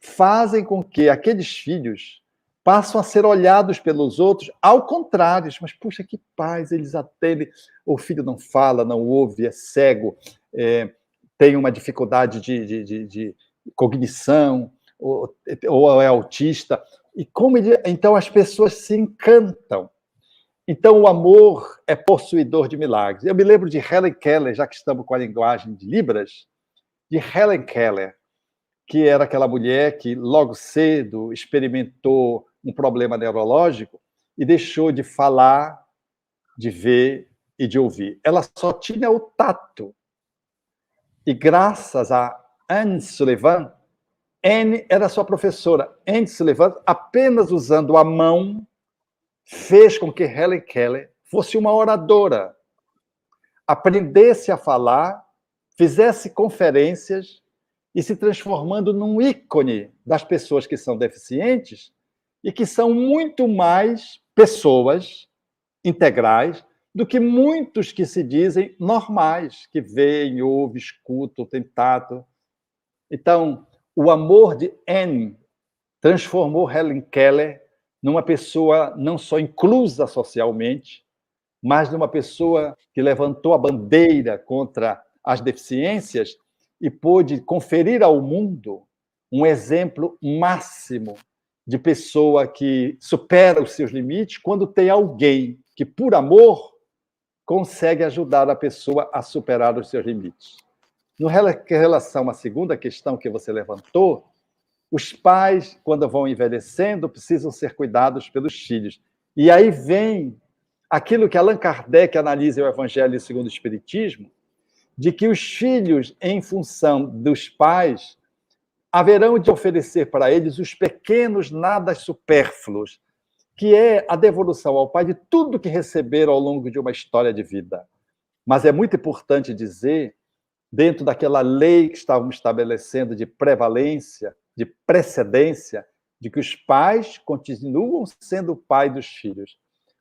fazem com que aqueles filhos passam a ser olhados pelos outros ao contrário. Mas, puxa, que pais eles atendem. O filho não fala, não ouve, é cego, tem uma dificuldade de cognição, ou é autista. E então as pessoas se encantam. Então o amor é possuidor de milagres. Eu me lembro de Helen Keller, já que estamos com a linguagem de Libras, de Helen Keller, que era aquela mulher que logo cedo experimentou um problema neurológico e deixou de falar, de ver e de ouvir. Ela só tinha o tato. E graças a Anne Sullivan, Anne era sua professora. Anne Sullivan, apenas usando a mão, fez com que Helen Keller fosse uma oradora, aprendesse a falar, fizesse conferências e se transformando num ícone das pessoas que são deficientes e que são muito mais pessoas integrais do que muitos que se dizem normais, que veem, ouvem, escutam, têm tato. Então, o amor de Anne transformou Helen Keller numa pessoa não só inclusa socialmente, mas numa pessoa que levantou a bandeira contra as deficiências e pôde conferir ao mundo um exemplo máximo de pessoa que supera os seus limites quando tem alguém que, por amor, consegue ajudar a pessoa a superar os seus limites. No relação à segunda questão que você levantou, os pais, quando vão envelhecendo, precisam ser cuidados pelos filhos. E aí vem aquilo que Allan Kardec analisa o Evangelho segundo o Espiritismo, de que os filhos, em função dos pais, haverão de oferecer para eles os pequenos nadas supérfluos, que é a devolução ao pai de tudo que receberam ao longo de uma história de vida. Mas é muito importante dizer, dentro daquela lei que estávamos estabelecendo de prevalência, de precedência, de que os pais continuam sendo o pai dos filhos.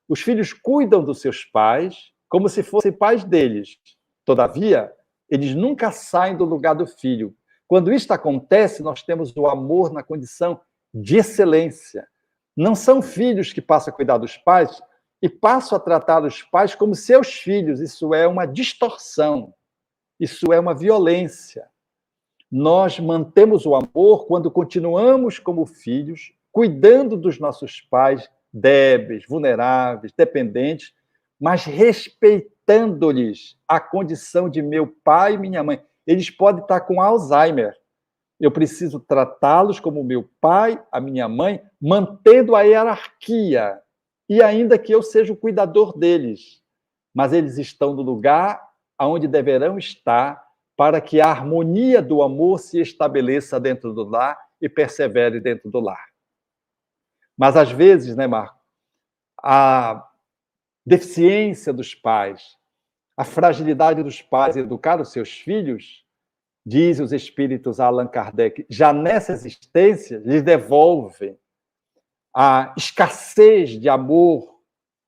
Os filhos cuidam dos seus pais como se fossem pais deles. Todavia, eles nunca saem do lugar do filho. Quando isto acontece, nós temos o amor na condição de excelência. Não são filhos que passam a cuidar dos pais e passam a tratar os pais como seus filhos. Isso é uma distorção. Isso é uma violência. Nós mantemos o amor quando continuamos como filhos, cuidando dos nossos pais débeis, vulneráveis, dependentes, mas respeitando-lhes a condição de meu pai e minha mãe. Eles podem estar com Alzheimer. Eu preciso tratá-los como meu pai, a minha mãe, mantendo a hierarquia, e ainda que eu seja o cuidador deles. Mas eles estão no lugar onde deverão estar para que a harmonia do amor se estabeleça dentro do lar e persevere dentro do lar. Mas, às vezes, né, Marco, a deficiência dos pais, a fragilidade dos pais em educar os seus filhos, diz os espíritos a Allan Kardec, já nessa existência, lhes devolvem a escassez de amor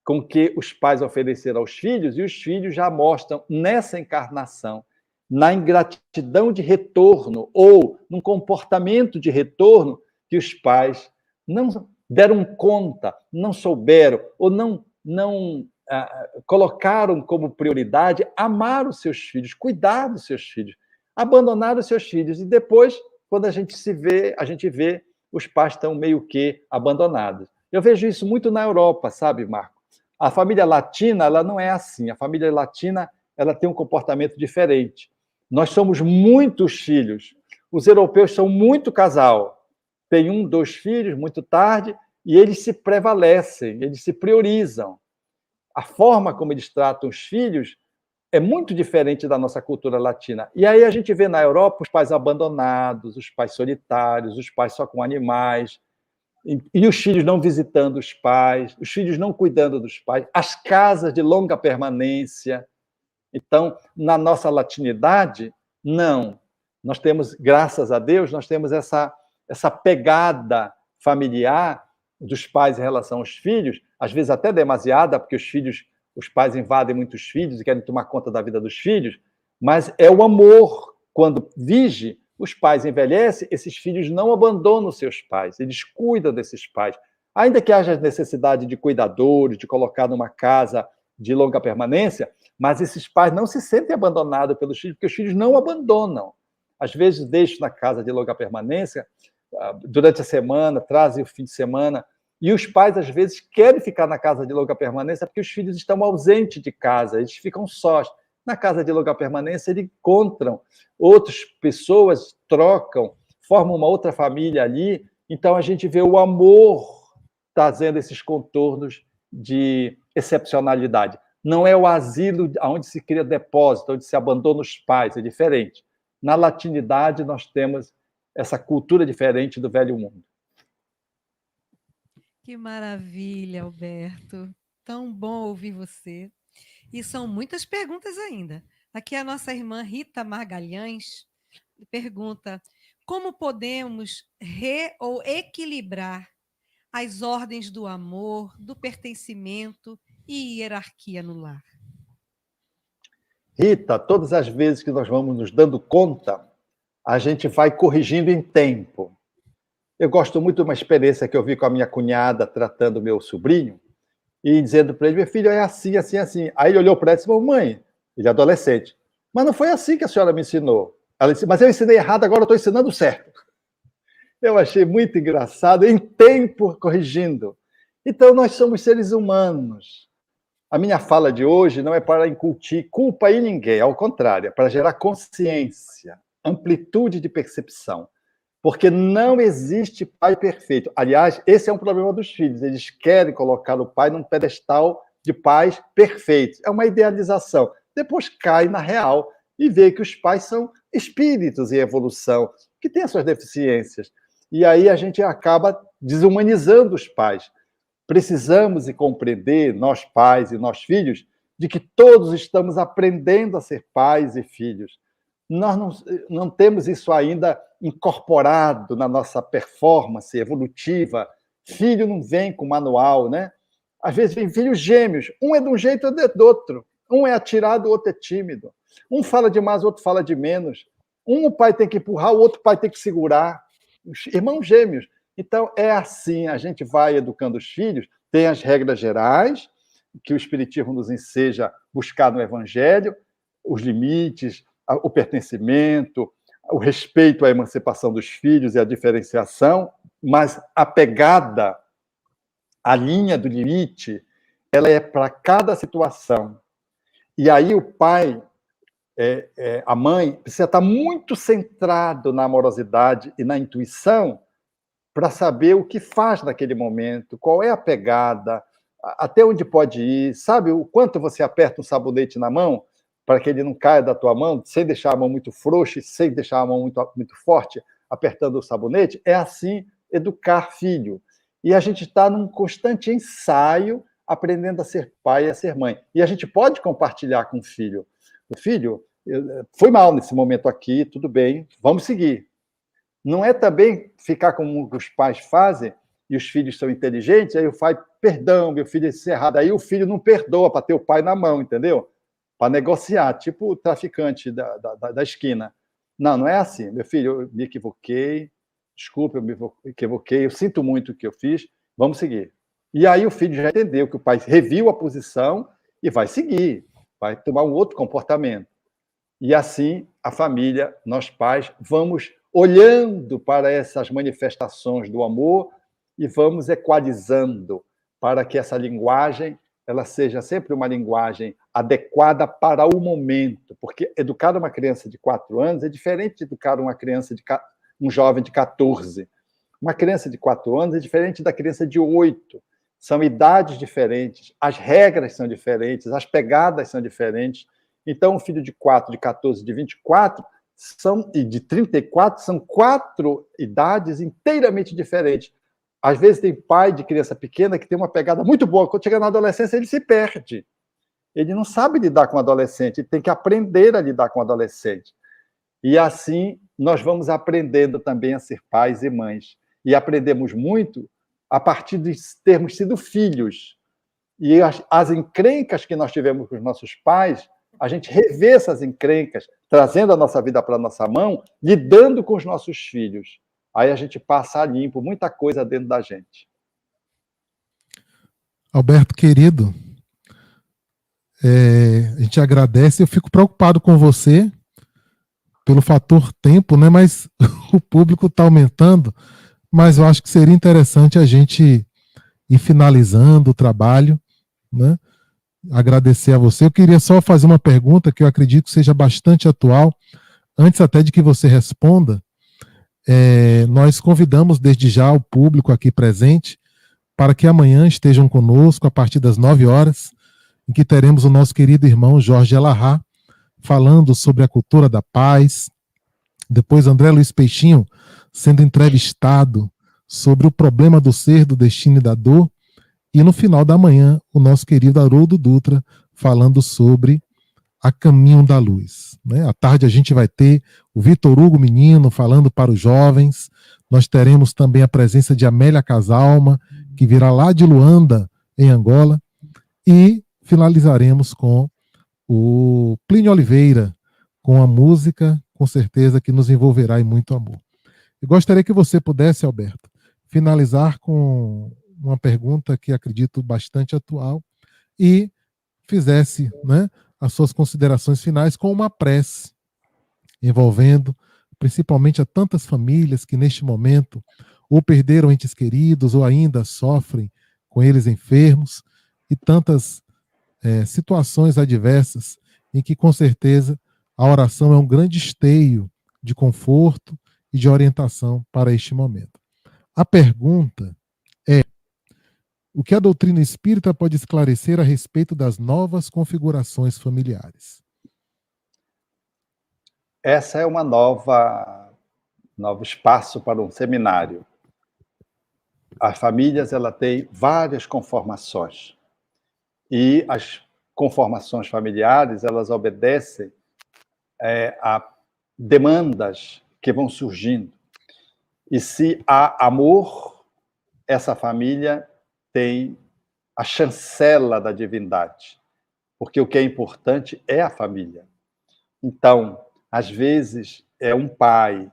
com que os pais ofereceram aos filhos, e os filhos já mostram nessa encarnação, na ingratidão de retorno, ou num comportamento de retorno, que os pais não deram conta, não souberam, ou não colocaram como prioridade amar os seus filhos, cuidar dos seus filhos, abandonar os seus filhos. E depois, quando a gente vê os pais estão meio que abandonados. Eu vejo isso muito na Europa, sabe, Marco? A família latina, ela não é assim. A família latina, ela tem um comportamento diferente. Nós somos muitos filhos. Os europeus são muito casal. Tem 1, 2 filhos, muito tarde, e eles se prevalecem, eles se priorizam. A forma como eles tratam os filhos é muito diferente da nossa cultura latina. E aí a gente vê na Europa os pais abandonados, os pais solitários, os pais só com animais, e os filhos não visitando os pais, os filhos não cuidando dos pais, as casas de longa permanência. Então, na nossa latinidade, não. Nós temos, graças a Deus, nós temos essa pegada familiar dos pais em relação aos filhos, às vezes até demasiada, porque os pais invadem muitos filhos e querem tomar conta da vida dos filhos, Mas é o amor. Quando vige, os pais envelhecem, esses filhos não abandonam seus pais, eles cuidam desses pais. Ainda que haja necessidade de cuidadores, de colocar numa casa de longa permanência, mas esses pais não se sentem abandonados pelos filhos, porque os filhos não abandonam. Às vezes deixam na casa de longa permanência, durante a semana, trazem o fim de semana, e os pais, às vezes, querem ficar na casa de longa permanência porque os filhos estão ausentes de casa, eles ficam sós. Na casa de longa permanência, eles encontram outras pessoas, trocam, formam uma outra família ali. Então, a gente vê o amor trazendo esses contornos de excepcionalidade. Não é o asilo onde se cria depósito, onde se abandona os pais, é diferente. Na latinidade, nós temos essa cultura diferente do velho mundo. Que maravilha, Alberto. Tão bom ouvir você. E são muitas perguntas ainda. Aqui a nossa irmã Rita Margalhães pergunta: como podemos ou equilibrar as ordens do amor, do pertencimento e hierarquia no lar? Rita, todas as vezes que nós vamos nos dando conta, a gente vai corrigindo em tempo. Eu gosto muito de uma experiência que eu vi com a minha cunhada tratando meu sobrinho e dizendo para ele: meu filho, é assim, assim, assim. Aí ele olhou para ela e disse: mamãe, ele é adolescente, mas não foi assim que a senhora me ensinou. Ela disse: mas eu ensinei errado, agora eu estou ensinando certo. Eu achei muito engraçado, em tempo corrigindo. Então, nós somos seres humanos. A minha fala de hoje não é para incutir culpa em ninguém, ao contrário, é para gerar consciência, amplitude de percepção. Porque não existe pai perfeito. Aliás, esse é um problema dos filhos. Eles querem colocar o pai num pedestal de pais perfeitos. É uma idealização. Depois cai na real e vê que os pais são espíritos em evolução, que têm as suas deficiências. E aí a gente acaba desumanizando os pais. Precisamos compreender, nós pais e nós filhos, de que todos estamos aprendendo a ser pais e filhos. Nós não temos isso ainda incorporado na nossa performance evolutiva. Filho não vem com manual, né? Às vezes vem filhos gêmeos, um é de um jeito, outro é do outro. Um é atirado, o outro é tímido. Um fala demais, o outro fala de menos. Um o pai tem que empurrar, o outro pai tem que segurar. Irmãos gêmeos. Então, é assim, a gente vai educando os filhos, tem as regras gerais, que o Espiritismo nos enseja buscar no Evangelho, os limites, o pertencimento, o respeito à emancipação dos filhos e a diferenciação, mas a pegada, a linha do limite, ela é para cada situação. E aí o pai, a mãe, precisa estar muito centrado na amorosidade e na intuição para saber o que faz naquele momento, qual é a pegada, até onde pode ir, sabe o quanto você aperta um sabonete na mão para que ele não caia da tua mão, sem deixar a mão muito frouxa, sem deixar a mão muito forte, apertando o sabonete. É assim educar filho. E a gente está num constante ensaio, aprendendo a ser pai e a ser mãe. E a gente pode compartilhar com o filho. O filho, foi mal nesse momento aqui, tudo bem, vamos seguir. Não é também ficar como os pais fazem, e os filhos são inteligentes, aí o pai, perdão, meu filho disse errado. Aí o filho não perdoa para ter o pai na mão, entendeu? Para negociar, tipo o traficante da esquina. Não, não é assim. Meu filho, eu me equivoquei, desculpa, eu me equivoquei, eu sinto muito o que eu fiz, vamos seguir. E aí o filho já entendeu que o pai reviu a posição e vai seguir, vai tomar um outro comportamento. E assim, a família, nós pais, vamos olhando para essas manifestações do amor e vamos equalizando para que essa linguagem ela seja sempre uma linguagem adequada para o momento, porque educar uma criança de 4 anos é diferente de educar um jovem de 14. Uma criança de 4 anos é diferente da criança de 8. São idades diferentes, as regras são diferentes, as pegadas são diferentes. Então, um filho de 4, de 14, de 24 e de 34 são 4 idades inteiramente diferentes. Às vezes tem pai de criança pequena que tem uma pegada muito boa. Quando chega na adolescência, ele se perde. Ele não sabe lidar com o adolescente, ele tem que aprender a lidar com o adolescente. E assim, nós vamos aprendendo também a ser pais e mães. E aprendemos muito a partir de termos sido filhos. E as encrencas que nós tivemos com os nossos pais a gente rever essas encrencas, trazendo a nossa vida para a nossa mão, lidando com os nossos filhos. Aí a gente passa a limpo muita coisa dentro da gente. Alberto, querido, a gente agradece. Eu fico preocupado com você pelo fator tempo, né? Mas o público está aumentando. Mas eu acho que seria interessante a gente ir finalizando o trabalho, né? Agradecer a você. Eu queria só fazer uma pergunta que eu acredito que seja bastante atual. Antes até de que você responda, nós convidamos desde já o público aqui presente para que amanhã estejam conosco a partir das 9 horas, em que teremos o nosso querido irmão Jorge Elahá falando sobre a cultura da paz. Depois André Luiz Peixinho sendo entrevistado sobre o problema do ser, do destino e da dor. E no final da manhã, o nosso querido Haroldo Dutra falando sobre a Caminho da Luz. Né? À tarde a gente vai ter o Vitor Hugo Menino falando para os jovens. Nós teremos também a presença de Amélia Casalma, que virá lá de Luanda, em Angola. E finalizaremos com o Plínio Oliveira, com a música, com certeza, que nos envolverá em muito amor. Eu gostaria que você pudesse, Alberto, finalizar com uma pergunta que acredito bastante atual e fizesse, né, as suas considerações finais com uma prece envolvendo principalmente a tantas famílias que neste momento ou perderam entes queridos ou ainda sofrem com eles enfermos e tantas situações adversas em que com certeza a oração é um grande esteio de conforto e de orientação para este momento. A pergunta é: o que a doutrina espírita pode esclarecer a respeito das novas configurações familiares? Essa é uma novo espaço para um seminário. As famílias, ela tem várias conformações. E as conformações familiares, elas obedecem a demandas que vão surgindo. E se há amor, essa família tem a chancela da divindade, porque o que é importante é a família. Então, às vezes, é um pai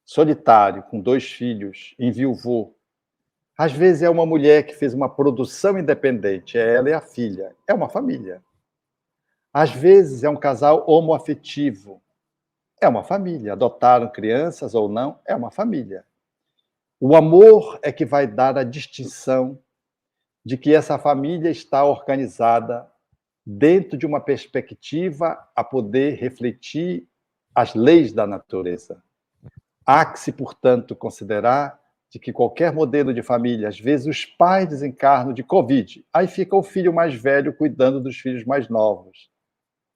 solitário, com 2 filhos, enviuvou. Às vezes, é uma mulher que fez uma produção independente, é ela e a filha. É uma família. Às vezes, é um casal homoafetivo. É uma família. Adotaram crianças ou não, é uma família. O amor é que vai dar a distinção de que essa família está organizada dentro de uma perspectiva a poder refletir as leis da natureza. Há que se, portanto, considerar de que qualquer modelo de família, às vezes os pais desencarnam de Covid, aí fica o filho mais velho cuidando dos filhos mais novos.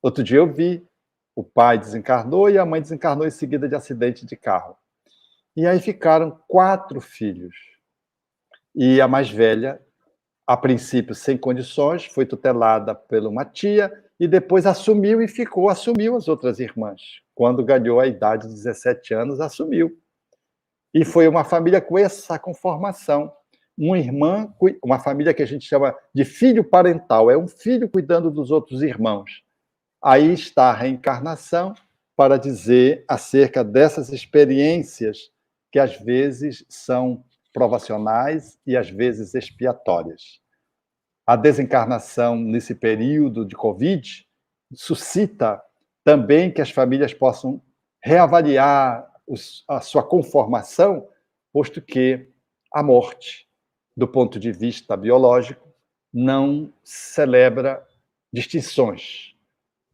Outro dia eu vi, o pai desencarnou e a mãe desencarnou em seguida de acidente de carro. E aí ficaram 4 filhos. E a mais velha, a princípio sem condições, foi tutelada por uma tia e depois assumiu as outras irmãs. Quando ganhou a idade de 17 anos, assumiu. E foi uma família com essa conformação. Uma família que a gente chama de filho parental, é um filho cuidando dos outros irmãos. Aí está a reencarnação para dizer acerca dessas experiências que às vezes são provacionais e às vezes expiatórias. A desencarnação nesse período de Covid suscita também que as famílias possam reavaliar a sua conformação, posto que a morte, do ponto de vista biológico, não celebra distinções.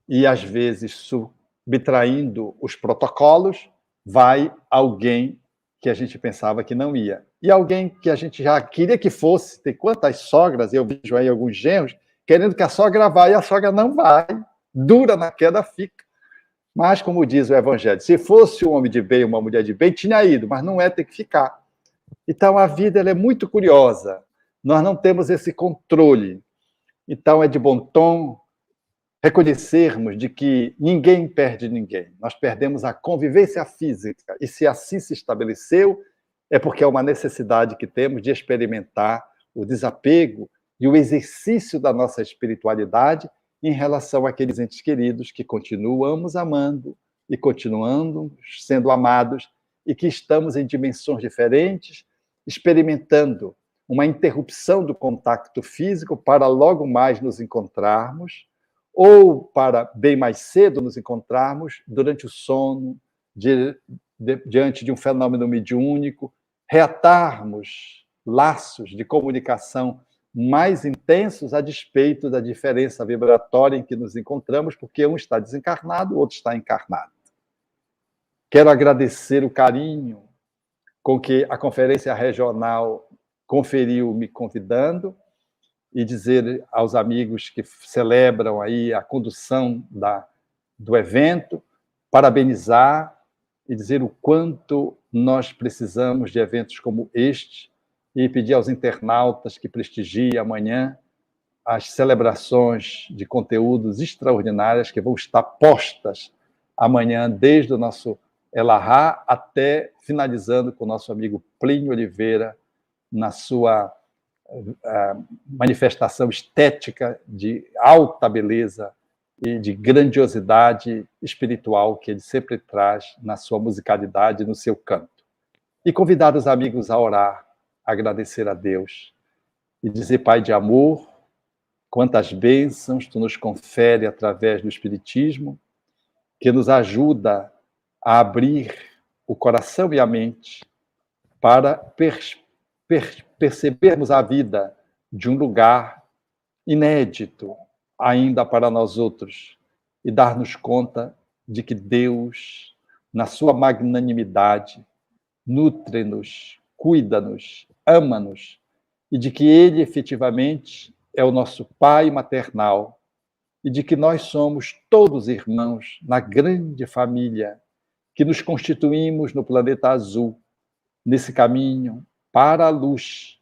E, às vezes, subtraindo os protocolos, vai alguém que a gente pensava que não ia. E alguém que a gente já queria que fosse. Tem quantas sogras, eu vejo aí alguns genros, querendo que a sogra vá, e a sogra não vai. Dura na queda, fica. Mas, como diz o Evangelho, se fosse um homem de bem, uma mulher de bem, tinha ido, mas não é, tem que ficar. Então, a vida ela é muito curiosa. Nós não temos esse controle. Então, é de bom tom reconhecermos de que ninguém perde ninguém. Nós perdemos a convivência física. E se assim se estabeleceu, é porque é uma necessidade que temos de experimentar o desapego e o exercício da nossa espiritualidade em relação àqueles entes queridos que continuamos amando e continuando sendo amados e que estamos em dimensões diferentes, experimentando uma interrupção do contato físico para logo mais nos encontrarmos, ou para bem mais cedo nos encontrarmos durante o sono, diante de um fenômeno mediúnico, reatarmos laços de comunicação mais intensos a despeito da diferença vibratória em que nos encontramos, porque um está desencarnado, o outro está encarnado. Quero agradecer o carinho com que a Conferência Regional conferiu me convidando e dizer aos amigos que celebram aí a condução do evento, parabenizar e dizer o quanto nós precisamos de eventos como este e pedir aos internautas que prestigiem amanhã as celebrações de conteúdos extraordinárias que vão estar postas amanhã, desde o nosso Elahá até finalizando com o nosso amigo Plínio Oliveira, na sua manifestação estética de alta beleza e de grandiosidade espiritual que ele sempre traz na sua musicalidade, no seu canto. E convidar os amigos a orar, a agradecer a Deus e dizer: Pai de amor, quantas bênçãos Tu nos confere através do Espiritismo, que nos ajuda a abrir o coração e a mente para percebermos a vida de um lugar inédito ainda para nós outros e dar-nos conta de que Deus, na sua magnanimidade, nutre-nos, cuida-nos, ama-nos e de que Ele efetivamente é o nosso Pai maternal e de que nós somos todos irmãos na grande família que nos constituímos no planeta azul, nesse caminho para a luz,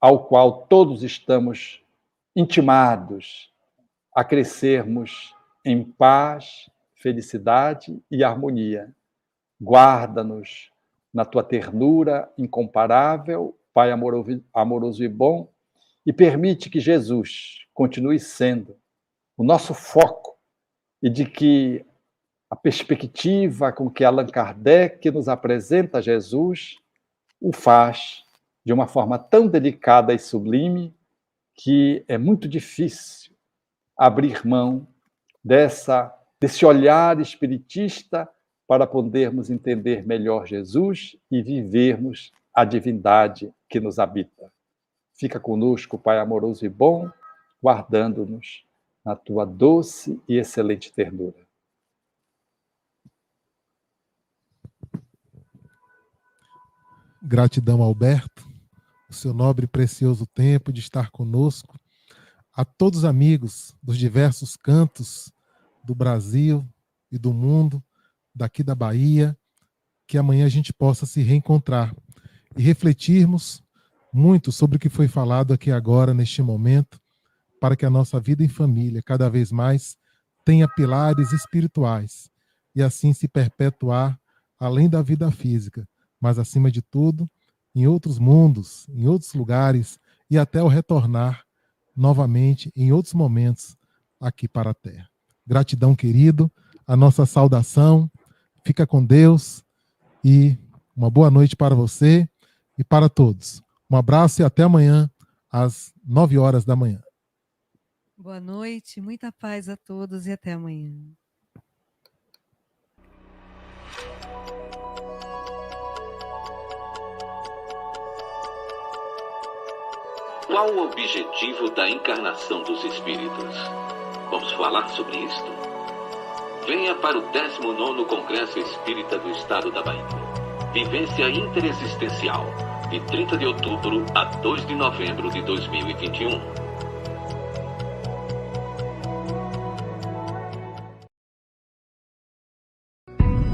ao qual todos estamos intimados a crescermos em paz, felicidade e harmonia. Guarda-nos na Tua ternura incomparável, Pai amoroso e bom, e permite que Jesus continue sendo o nosso foco e de que a perspectiva com que Allan Kardec nos apresenta Jesus o faz de uma forma tão delicada e sublime que é muito difícil abrir mão desse olhar espiritista para podermos entender melhor Jesus e vivermos a divindade que nos habita. Fica conosco, Pai amoroso e bom, guardando-nos na Tua doce e excelente ternura. Gratidão, Alberto, o seu nobre e precioso tempo de estar conosco. A todos os amigos dos diversos cantos do Brasil e do mundo, daqui da Bahia, que amanhã a gente possa se reencontrar e refletirmos muito sobre o que foi falado aqui agora, neste momento, para que a nossa vida em família, cada vez mais, tenha pilares espirituais e assim se perpetuar além da vida física, mas, acima de tudo, em outros mundos, em outros lugares, e até o retornar novamente em outros momentos aqui para a Terra. Gratidão, querido, a nossa saudação, fica com Deus e uma boa noite para você e para todos. Um abraço e até amanhã, às 9 horas da manhã. Boa noite, muita paz a todos e até amanhã. Qual o objetivo da encarnação dos espíritos? Vamos falar sobre isto? Venha para o 19º Congresso Espírita do Estado da Bahia. Vivência Interexistencial, de 30 de outubro a 2 de novembro de 2021.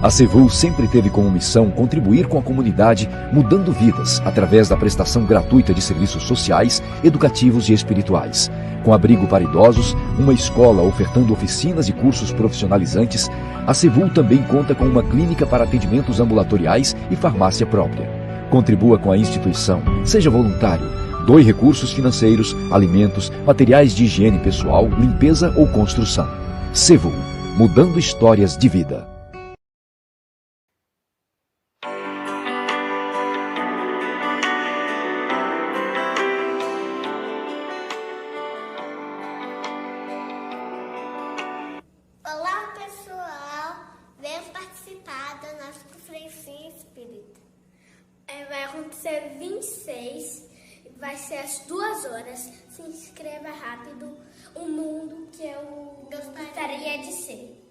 A CEVUL sempre teve como missão contribuir com a comunidade, mudando vidas através da prestação gratuita de serviços sociais, educativos e espirituais. Com abrigo para idosos, uma escola ofertando oficinas e cursos profissionalizantes, a CEVUL também conta com uma clínica para atendimentos ambulatoriais e farmácia própria. Contribua com a instituição, seja voluntário, Doe recursos financeiros, alimentos, materiais de higiene pessoal, limpeza ou construção. Sevu, mudando histórias de vida. Olá, pessoal! Venham participar da nossa conferência espírita. Vai acontecer 26, vai ser às 2 horas. Se inscreva rápido. O mundo que eu gostaria de ser.